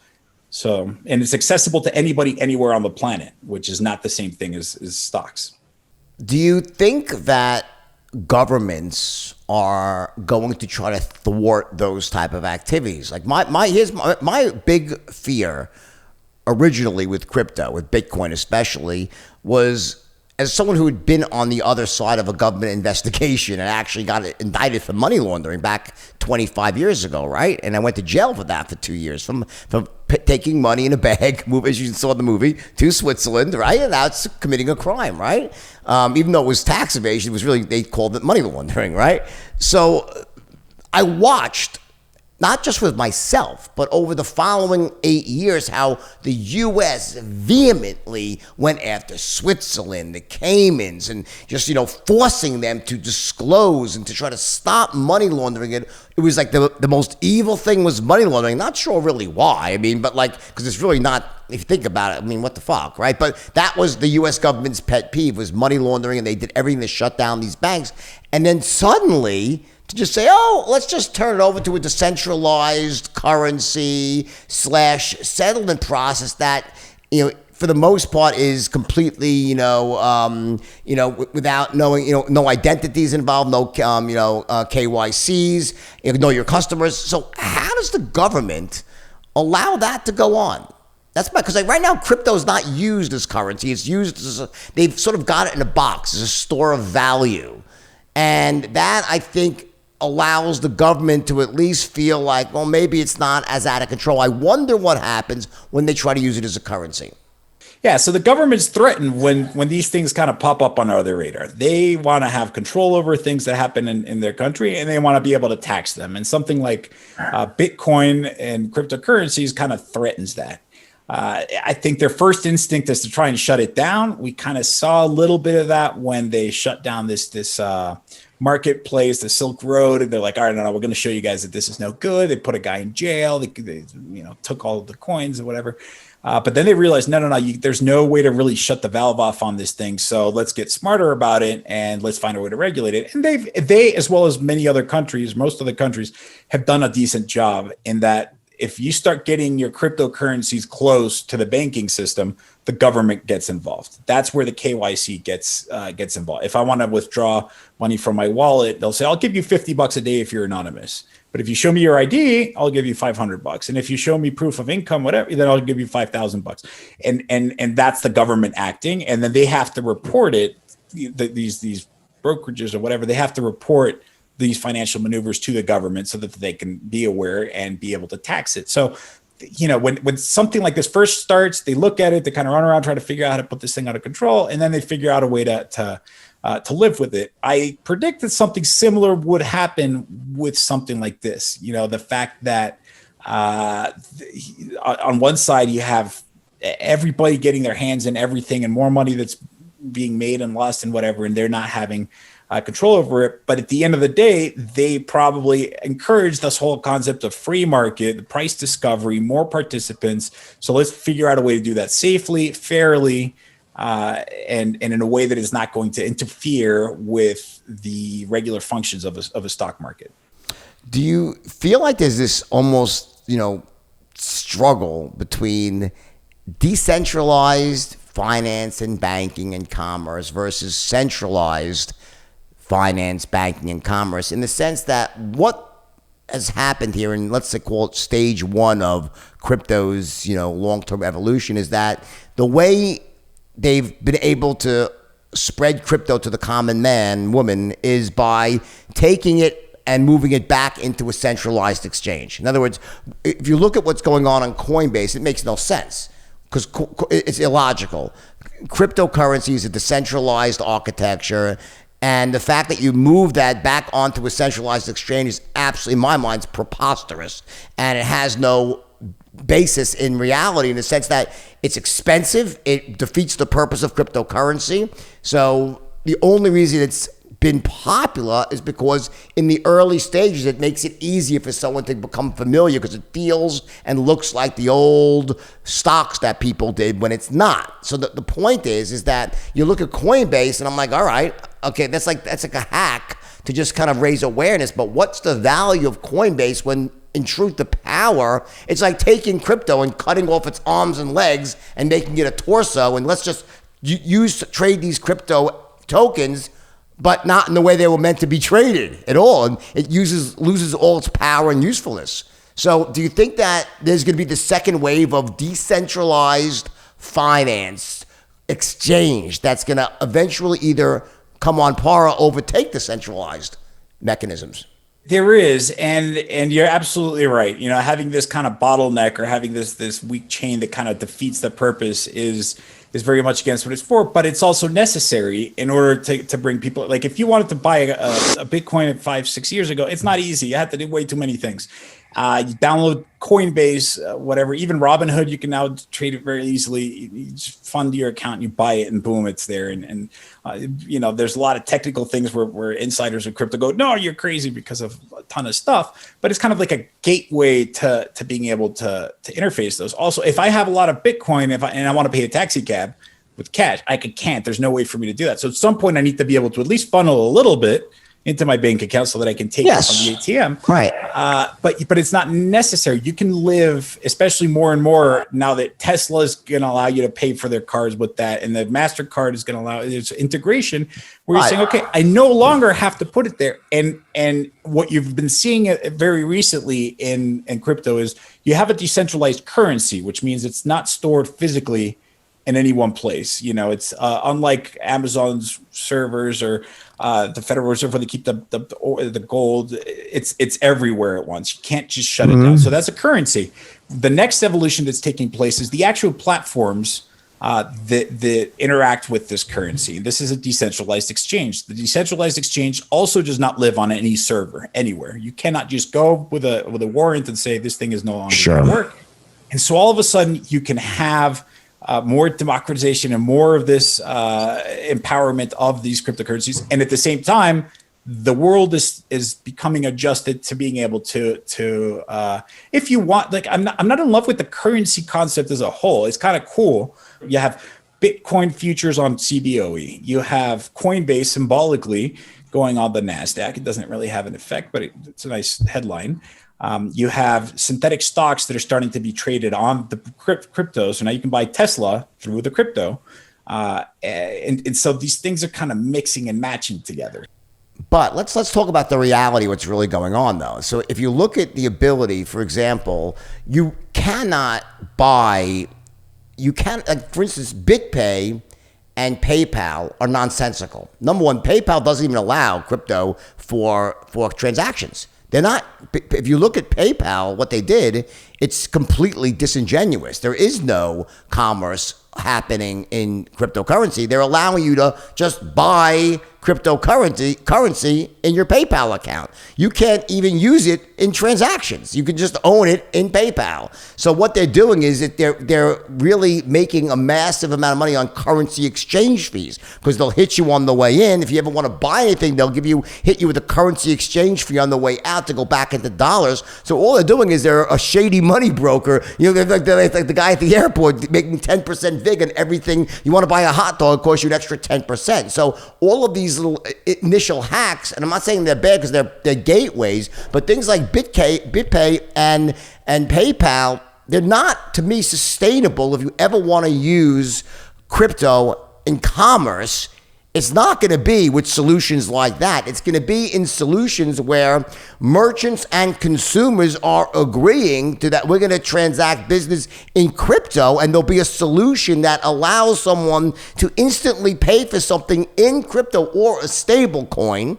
So, and it's accessible to anybody anywhere on the planet, which is not the same thing as stocks. Do you think that governments are going to try to thwart those type of activities? Like here's my big fear originally with crypto, with Bitcoin especially, was as someone who had been on the other side of a government investigation and actually got indicted for money laundering back 25 years ago, right? And I went to jail for that for 2 years from taking money in a bag, as you saw in the movie, to Switzerland, right? And that's committing a crime, right? Even though it was tax evasion, it was really, they called it money laundering, right? So I watched, not just with myself, but over the following 8 years, how the U.S. vehemently went after Switzerland, the Caymans, and just, forcing them to disclose and to try to stop money laundering. It was like the most evil thing was money laundering. Not sure really why. I mean, but because it's really not, if you think about it, I mean, what the fuck, right? But that was the U.S. government's pet peeve, was money laundering, and they did everything to shut down these banks. And then suddenly, to just say, let's just turn it over to a decentralized currency / settlement process that, for the most part is completely, without knowing, no identities involved, no, KYCs, know your customers. So how does the government allow that to go on? That's because right now crypto is not used as currency. It's used as they've sort of got it in a box as a store of value. And that, I think, allows the government to at least feel like, well, maybe it's not as out of control. I wonder what happens when they try to use it as a currency. Yeah, so the government's threatened when these things kind of pop up on their radar. They want to have control over things that happen in their country, and they want to be able to tax them. And something like Bitcoin and cryptocurrencies kind of threatens that. I think their first instinct is to try and shut it down. We kind of saw a little bit of that when they shut down this marketplace, the Silk Road, and they're like, all right, no, we're going to show you guys that this is no good. They put a guy in jail. They took all of the coins or whatever. But then they realized, no, there's no way to really shut the valve off on this thing. So let's get smarter about it and let's find a way to regulate it. And they, as well as many other countries, most of the countries, have done a decent job in that if you start getting your cryptocurrencies close to the banking system, the government gets involved. That's where the KYC gets involved. If I want to withdraw money from my wallet, they'll say, I'll give you $50 a day if you're anonymous. But if you show me your ID, I'll give you $500. And if you show me proof of income, whatever, then I'll give you $5,000. And that's the government acting. And then they have to report it. These brokerages or whatever, they have to report these financial maneuvers to the government so that they can be aware and be able to tax it. So, when something like this first starts, they look at it, they kind of run around trying to figure out how to put this thing out of control, and then they figure out a way to live with it. I predict that something similar would happen with something like this. The fact that on one side you have everybody getting their hands in everything and more money that's being made and lost and whatever, and they're not having control over it. But at the end of the day, they probably encourage this whole concept of free market, the price discovery, more participants. So let's figure out a way to do that safely, fairly, and in a way that is not going to interfere with the regular functions of a stock market. Do you feel like there's this almost, struggle between decentralized finance and banking and commerce versus centralized finance, banking, and commerce, in the sense that what has happened here, and let's say call it stage one of crypto's, long-term evolution, is that the way they've been able to spread crypto to the common man, woman, is by taking it and moving it back into a centralized exchange. In other words, if you look at what's going on Coinbase, it makes no sense because it's illogical. Cryptocurrency is a decentralized architecture, and the fact that you move that back onto a centralized exchange is absolutely, in my mind, preposterous, and it has no basis in reality, in the sense that it's expensive. It defeats the purpose of cryptocurrency. So the only reason it's been popular is because in the early stages, it makes it easier for someone to become familiar because it feels and looks like the old stocks that people did when it's not. So the point is that you look at Coinbase and I'm like, all right, okay, that's like a hack to just kind of raise awareness. But what's the value of Coinbase when in truth, the power, it's like taking crypto and cutting off its arms and legs and making it a torso, and let's just trade these crypto tokens, but not in the way they were meant to be traded at all, and it loses all its power and usefulness. So do you think that there's going to be the second wave of decentralized finance, exchange that's going to eventually either come on par or overtake the centralized mechanisms. There is, and you're absolutely right. Having this kind of bottleneck or having this weak chain that kind of defeats the purpose is very much against what it's for. But it's also necessary in order to bring people. Like if you wanted to buy a Bitcoin 5-6 years ago, it's not easy. You have to do way too many things. You download Coinbase, whatever. Even Robinhood, you can now trade it very easily. You just fund your account, you buy it, and boom, it's there. And there's a lot of technical things where insiders of crypto go, no, you're crazy because of a ton of stuff. But it's kind of like a gateway to being able to interface those. Also, if I have a lot of Bitcoin, and I want to pay a taxi cab with cash, I can't. There's no way for me to do that. So at some point, I need to be able to at least funnel a little bit into my bank account so that I can take it from the ATM. Right. But it's not necessary. You can live, especially more and more now that Tesla is going to allow you to pay for their cars with that. And the MasterCard is going to allow there's integration where you're saying, okay, I no longer have to put it there. And what you've been seeing very recently in crypto is you have a decentralized currency, which means it's not stored physically in any one place. It's unlike Amazon's servers or the Federal Reserve where they keep the gold. It's everywhere at once. You can't just shut it down. So that's a currency. The next evolution that's taking place is the actual platforms that interact with this currency. This is a decentralized exchange. The decentralized exchange also does not live on any server anywhere. You cannot just go with a warrant and say this thing is no longer going to work. And so all of a sudden you can have more democratization and more of this empowerment of these cryptocurrencies. And at the same time, the world is becoming adjusted to being able to if you want, like I'm not in love with the currency concept as a whole. It's kind of cool. You have Bitcoin futures on CBOE. You have Coinbase symbolically going on the NASDAQ. It doesn't really have an effect, but it's a nice headline. You have synthetic stocks that are starting to be traded on the crypto. So now you can buy Tesla through the crypto. And so these things are kind of mixing and matching together. But let's talk about the reality of what's really going on, though. So if you look at the ability, for example, you cannot buy, for instance, BitPay and PayPal are nonsensical. Number one, PayPal doesn't even allow crypto for transactions. They're not, if you look at PayPal, what they did, it's completely disingenuous. There is no commerce happening in cryptocurrency. They're allowing you to just buy cryptocurrency in your PayPal account. You can't even use it in transactions. You can just own it in PayPal. So what they're doing is that they're really making a massive amount of money on currency exchange fees, because they'll hit you on the way in. If you ever want to buy anything, they'll hit you with a currency exchange fee on the way out to go back into dollars. So all they're doing is they're a shady money broker. They're like the guy at the airport making 10% vig on everything. You want to buy a hot dog, it costs you an extra 10%. So all of these little initial hacks, and I'm not saying they're bad because they're gateways, but things like BitPay and PayPal, they're not, to me, sustainable if you ever want to use crypto in commerce. It's not going to be with solutions like that. It's going to be in solutions where merchants and consumers are agreeing to that we're going to transact business in crypto, and there'll be a solution that allows someone to instantly pay for something in crypto or a stable coin,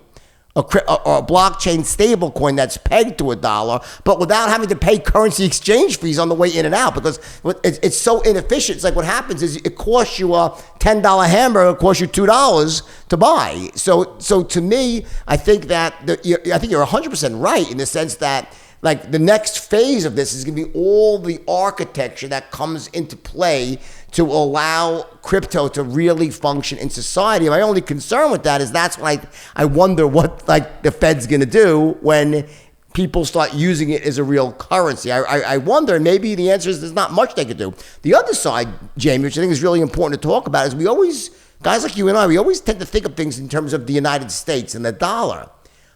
or a blockchain stable coin that's pegged to $1, but without having to pay currency exchange fees on the way in and out, because it's so inefficient. It's like what happens is it costs you a $10 hamburger, it costs you $2 to buy. So to me, I think that I think you're 100% right in the sense that, like, the next phase of this is going to be all the architecture that comes into play to allow crypto to really function in society. My only concern with that is that's why I wonder what, like, the Fed's going to do when people start using it as a real currency. I wonder, maybe the answer is there's not much they could do. The other side, Jamie, which I think is really important to talk about, is guys like you and I, we always tend to think of things in terms of the United States and the dollar.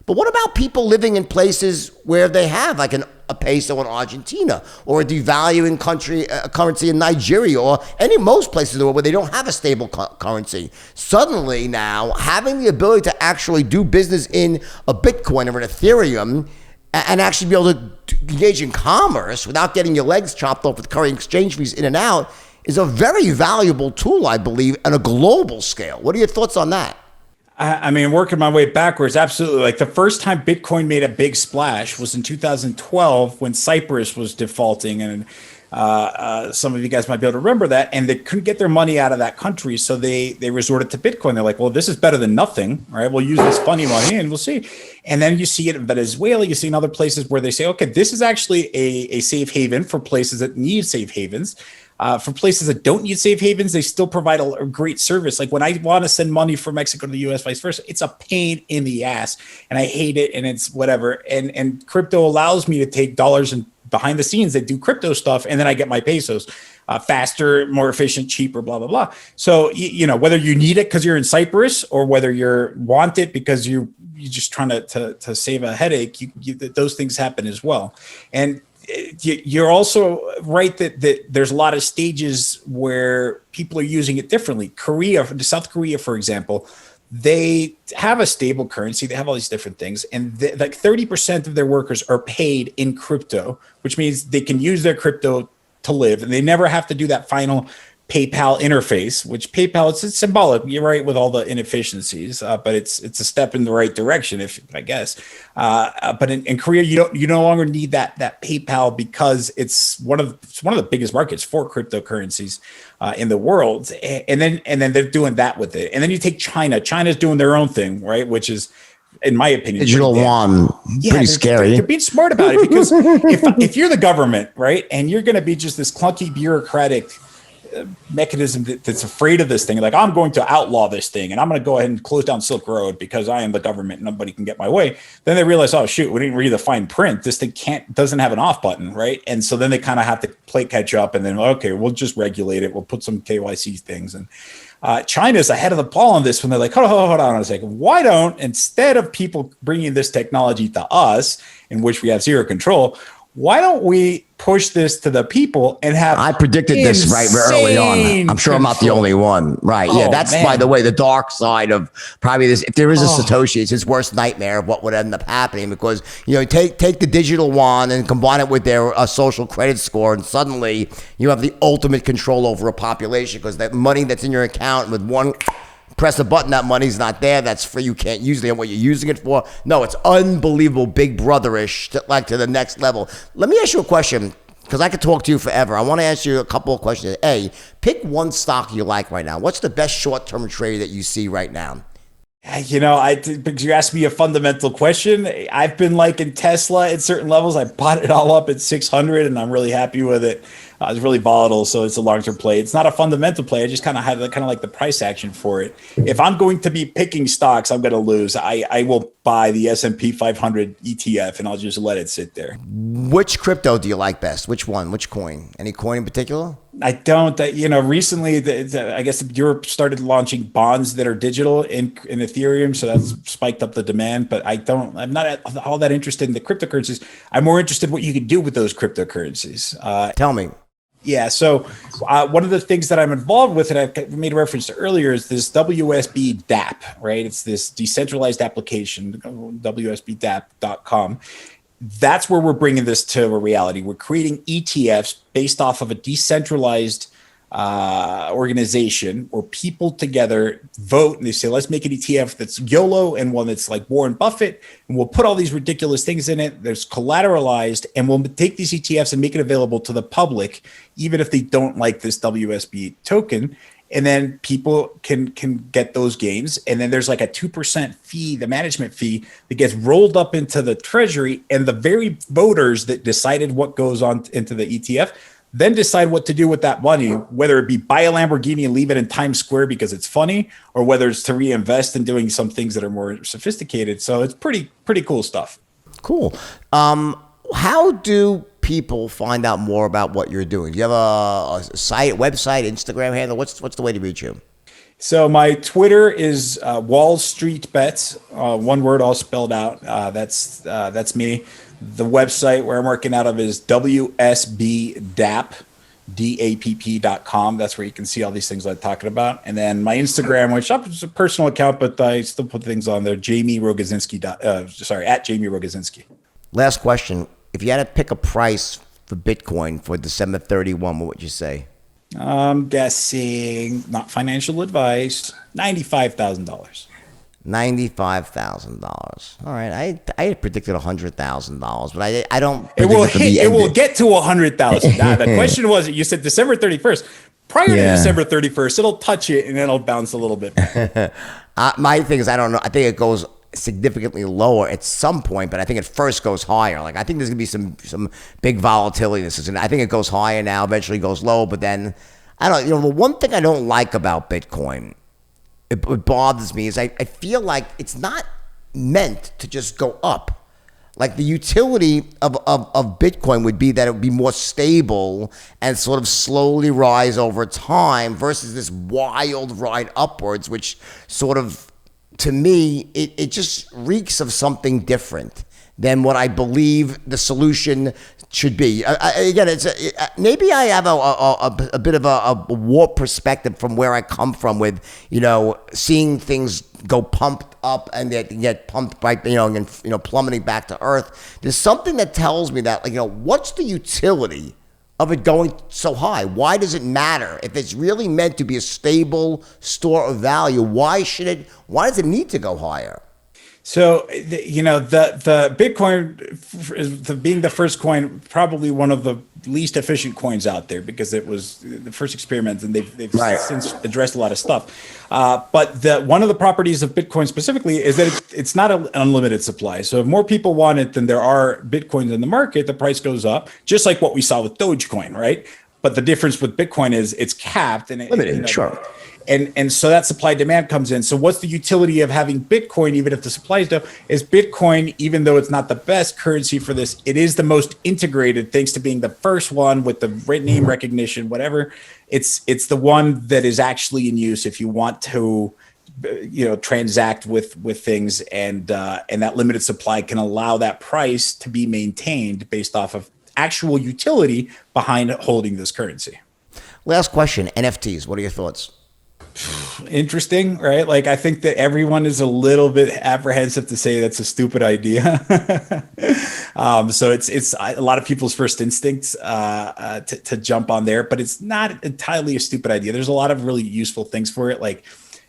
But what about people living in places where they have like a peso in Argentina, or a devaluing currency in Nigeria, or most places in the world where they don't have a stable currency? Suddenly now, having the ability to actually do business in a Bitcoin or an Ethereum and actually be able to engage in commerce without getting your legs chopped off with currency exchange fees in and out is a very valuable tool, I believe, on a global scale. What are your thoughts on that? I mean, working my way backwards, absolutely. Like the first time Bitcoin made a big splash was in 2012 when Cyprus was defaulting, and some of you guys might be able to remember that. And they couldn't get their money out of that country, so they resorted to Bitcoin. They're like, "Well, this is better than nothing, right? We'll use this funny money, and we'll see." And then you see it in Venezuela, you see in other places where they say, "Okay, this is actually a safe haven for places that need safe havens." For places that don't need safe havens, they still provide a great service. Like when I want to send money from Mexico to the US, vice versa, it's a pain in the ass and I hate it and it's whatever. And crypto allows me to take dollars and behind the scenes that do crypto stuff. And then I get my pesos faster, more efficient, cheaper, blah, blah, blah. So, you know, whether you need it because you're in Cyprus or whether you want it because you're just trying to save a headache, those things happen as well. And you're also right that there's a lot of stages where people are using it differently. South Korea, for example, they have a stable currency. They have all these different things. And like 30% of their workers are paid in crypto, which means they can use their crypto to live. And they never have to do that final PayPal interface, which PayPal, it's symbolic. You're right with all the inefficiencies, but it's a step in the right direction, I guess. But in Korea, you no longer need that PayPal because it's one of the biggest markets for cryptocurrencies in the world. And then they're doing that with it. And then you take China. China's doing their own thing, right? Which is, in my opinion, digital yuan, pretty scary. They're being smart about it because if you're the government, right, and you're going to be just this clunky bureaucratic mechanism that's afraid of this thing, like I'm going to outlaw this thing and I'm going to go ahead and close down Silk Road because I am the government and nobody can get my way. Then they realize, oh shoot, we didn't read the fine print. This thing doesn't have an off button, right? And so then they kind of have to play catch up and then, okay, we'll just regulate it. We'll put some KYC things. And China's ahead of the ball on this when they're like, hold on a second. Why don't, instead of people bringing this technology to us, in which we have zero control, why don't we push this to the people and have? I predicted this right early on. I'm sure I'm not the only one. Right. Yeah. That's, by the way, the dark side of probably this. If there is a Satoshi, it's his worst nightmare of what would end up happening because, you know, take the digital yuan and combine it with their social credit score. And suddenly you have the ultimate control over a population because that money that's in your account with one press a button, that money's not there. That's free. You can't use it. And what you're using it for? No, it's unbelievable, big brotherish, to the next level. Let me ask you a question because I could talk to you forever. I want to ask you a couple of questions. A, pick one stock you like right now. What's the best short-term trade that you see right now? You know, because you asked me a fundamental question. I've been liking Tesla at certain levels. I bought it all up at 600 and I'm really happy with it. It's really volatile, so it's a long-term play. It's not a fundamental play. I just kind of have like the price action for it. If I'm going to be picking stocks, I'm going to lose. I will buy the S&P 500 ETF, and I'll just let it sit there. Which crypto do you like best? Which one? Which coin? Any coin in particular? I don't. Recently, I guess Europe started launching bonds that are digital in Ethereum, so that's spiked up the demand. But I'm not all that interested in the cryptocurrencies. I'm more interested in what you can do with those cryptocurrencies. Tell me. Yeah, so one of the things that I'm involved with, and I've made reference to earlier, is this WSB DApp, right? It's this decentralized application, WSBDApp.com. That's where we're bringing this to a reality. We're creating ETFs based off of a decentralized organization where people together vote and they say, let's make an ETF that's YOLO and one that's like Warren Buffett. And we'll put all these ridiculous things in it. There's collateralized, and we'll take these ETFs and make it available to the public, even if they don't like this WSB token. And then people can get those gains. And then there's like a 2% fee, the management fee that gets rolled up into the treasury. And the very voters that decided what goes on into the ETF then decide what to do with that money, whether it be buy a Lamborghini and leave it in Times Square because it's funny, or whether it's to reinvest in doing some things that are more sophisticated. So it's pretty cool stuff. Cool. How do people find out more about what you're doing? Do you have a site, website, Instagram handle? What's the way to reach you? So my Twitter is Wall Street Bets, one word all spelled out. That's me. The website where I'm working out of is WSBDApp.com. That's where you can see all these things I'm talking about. And then my Instagram, which is a personal account, but I still put things on there. Jaime Rogozinski. At Jaime Rogozinski. Last question. If you had to pick a price for Bitcoin for December 31, what would you say? I'm guessing, not financial advice, $95,000. $95,000. All right, I had predicted $100,000, but I don't It predict will it to be hit. It will ended. get to 100,000. Now, the question was, you said December 31st. Prior to Yeah. December 31st, it'll touch it and then it'll bounce a little bit back. My thing is, I don't know. I think it goes significantly lower at some point, but I think it first goes higher. Like I think there's gonna be some big volatility in this, and I think it goes higher now. Eventually goes low, but then I don't. You know, the one thing I don't like about Bitcoin, it bothers me, is I feel like it's not meant to just go up. Like the utility of Bitcoin would be that it would be more stable and sort of slowly rise over time versus this wild ride upwards, which sort of, to me, it just reeks of something different than what I believe the solution should be. Again, maybe I have a bit of a warped perspective from where I come from with, seeing things go pumped up and they get pumped by, and plummeting back to earth. There's something that tells me that, what's the utility of it going so high? Why does it matter? If it's really meant to be a stable store of value, why does it need to go higher? So, the Bitcoin being the first coin, probably one of the least efficient coins out there because it was the first experiment, and they've Right. since addressed a lot of stuff. But one of the properties of Bitcoin specifically is that it's not an unlimited supply. So if more people want it than there are Bitcoins in the market, the price goes up, just like what we saw with Dogecoin, right? But the difference with Bitcoin is it's capped and Limited, sure. And so that supply demand comes in. So what's the utility of having Bitcoin, even if the supply is down? Is Bitcoin, even though it's not the best currency for this, it is the most integrated, thanks to being the first one with the name recognition, whatever. It's the one that is actually in use if you want to, transact with things, and that limited supply can allow that price to be maintained based off of actual utility behind holding this currency. Last question, NFTs. What are your thoughts? Interesting, right? Like I think that everyone is a little bit apprehensive to say that's a stupid idea. So it's a lot of people's first instincts to jump on there, but it's not entirely a stupid idea. There's a lot of really useful things for it. Like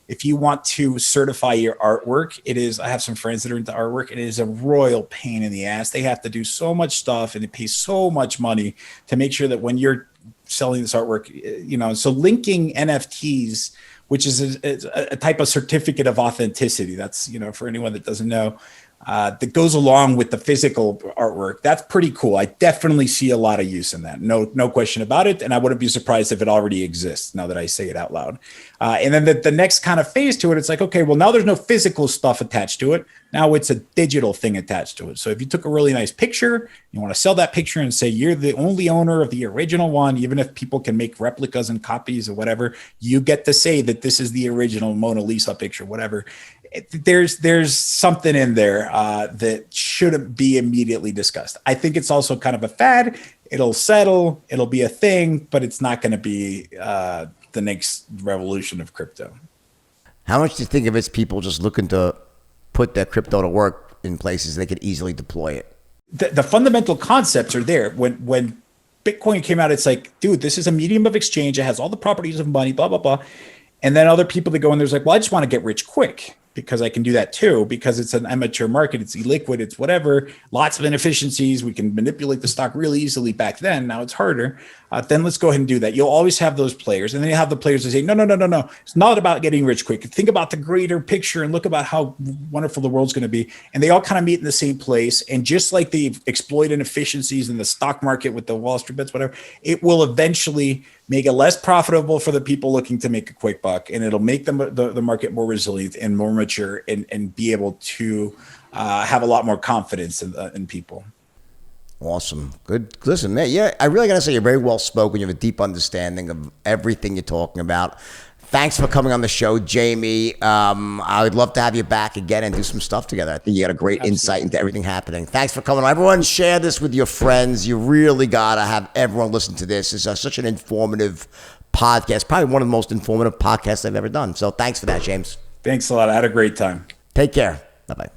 if you want to certify your artwork, I have some friends that are into artwork. It is a royal pain in the ass. They have to do so much stuff and it pays so much money to make sure that when you're selling this artwork, so linking NFTs, which is a type of certificate of authenticity. That's, for anyone that doesn't know, that goes along with the physical artwork. That's pretty cool. I definitely see a lot of use in that. No question about it. And I wouldn't be surprised if it already exists now that I say it out loud. And then the next kind of phase to it, it's like, okay, well, now there's no physical stuff attached to it. Now it's a digital thing attached to it. So if you took a really nice picture, you want to sell that picture and say you're the only owner of the original one, even if people can make replicas and copies or whatever, you get to say that this is the original Mona Lisa picture, whatever. There's something in there that shouldn't be immediately discussed. I think it's also kind of a fad. It'll settle. It'll be a thing, but it's not going to be the next revolution of crypto. How much do you think of it's people just looking to put their crypto to work in places they could easily deploy it? The fundamental concepts are there. When Bitcoin came out, it's like, dude, this is a medium of exchange. It has all the properties of money, blah, blah, blah. And then other people that go in there's like, well, I just want to get rich quick because I can do that too, because it's an immature market, it's illiquid, it's whatever, lots of inefficiencies. We can manipulate the stock really easily back then. Now it's harder. Then let's go ahead and do that. You'll always have those players. And then you have the players that say, no. It's not about getting rich quick. Think about the greater picture and look about how wonderful the world's going to be. And they all kind of meet in the same place. And just like they exploit inefficiencies in the stock market with the Wall Street bets, whatever, it will eventually make it less profitable for the people looking to make a quick buck. And it'll make the market more resilient and more mature and be able to have a lot more confidence in people. Awesome. Good. Listen, man, yeah, I really got to say you're very well spoken. You have a deep understanding of everything you're talking about. Thanks for coming on the show, Jamie. I would love to have you back again and do some stuff together. I think you got a great insight into everything happening. Thanks for coming. Everyone, share this with your friends. You really got to have everyone listen to this. It's such an informative podcast, probably one of the most informative podcasts I've ever done. So thanks for that, James. Thanks a lot. I had a great time. Take care. Bye-bye.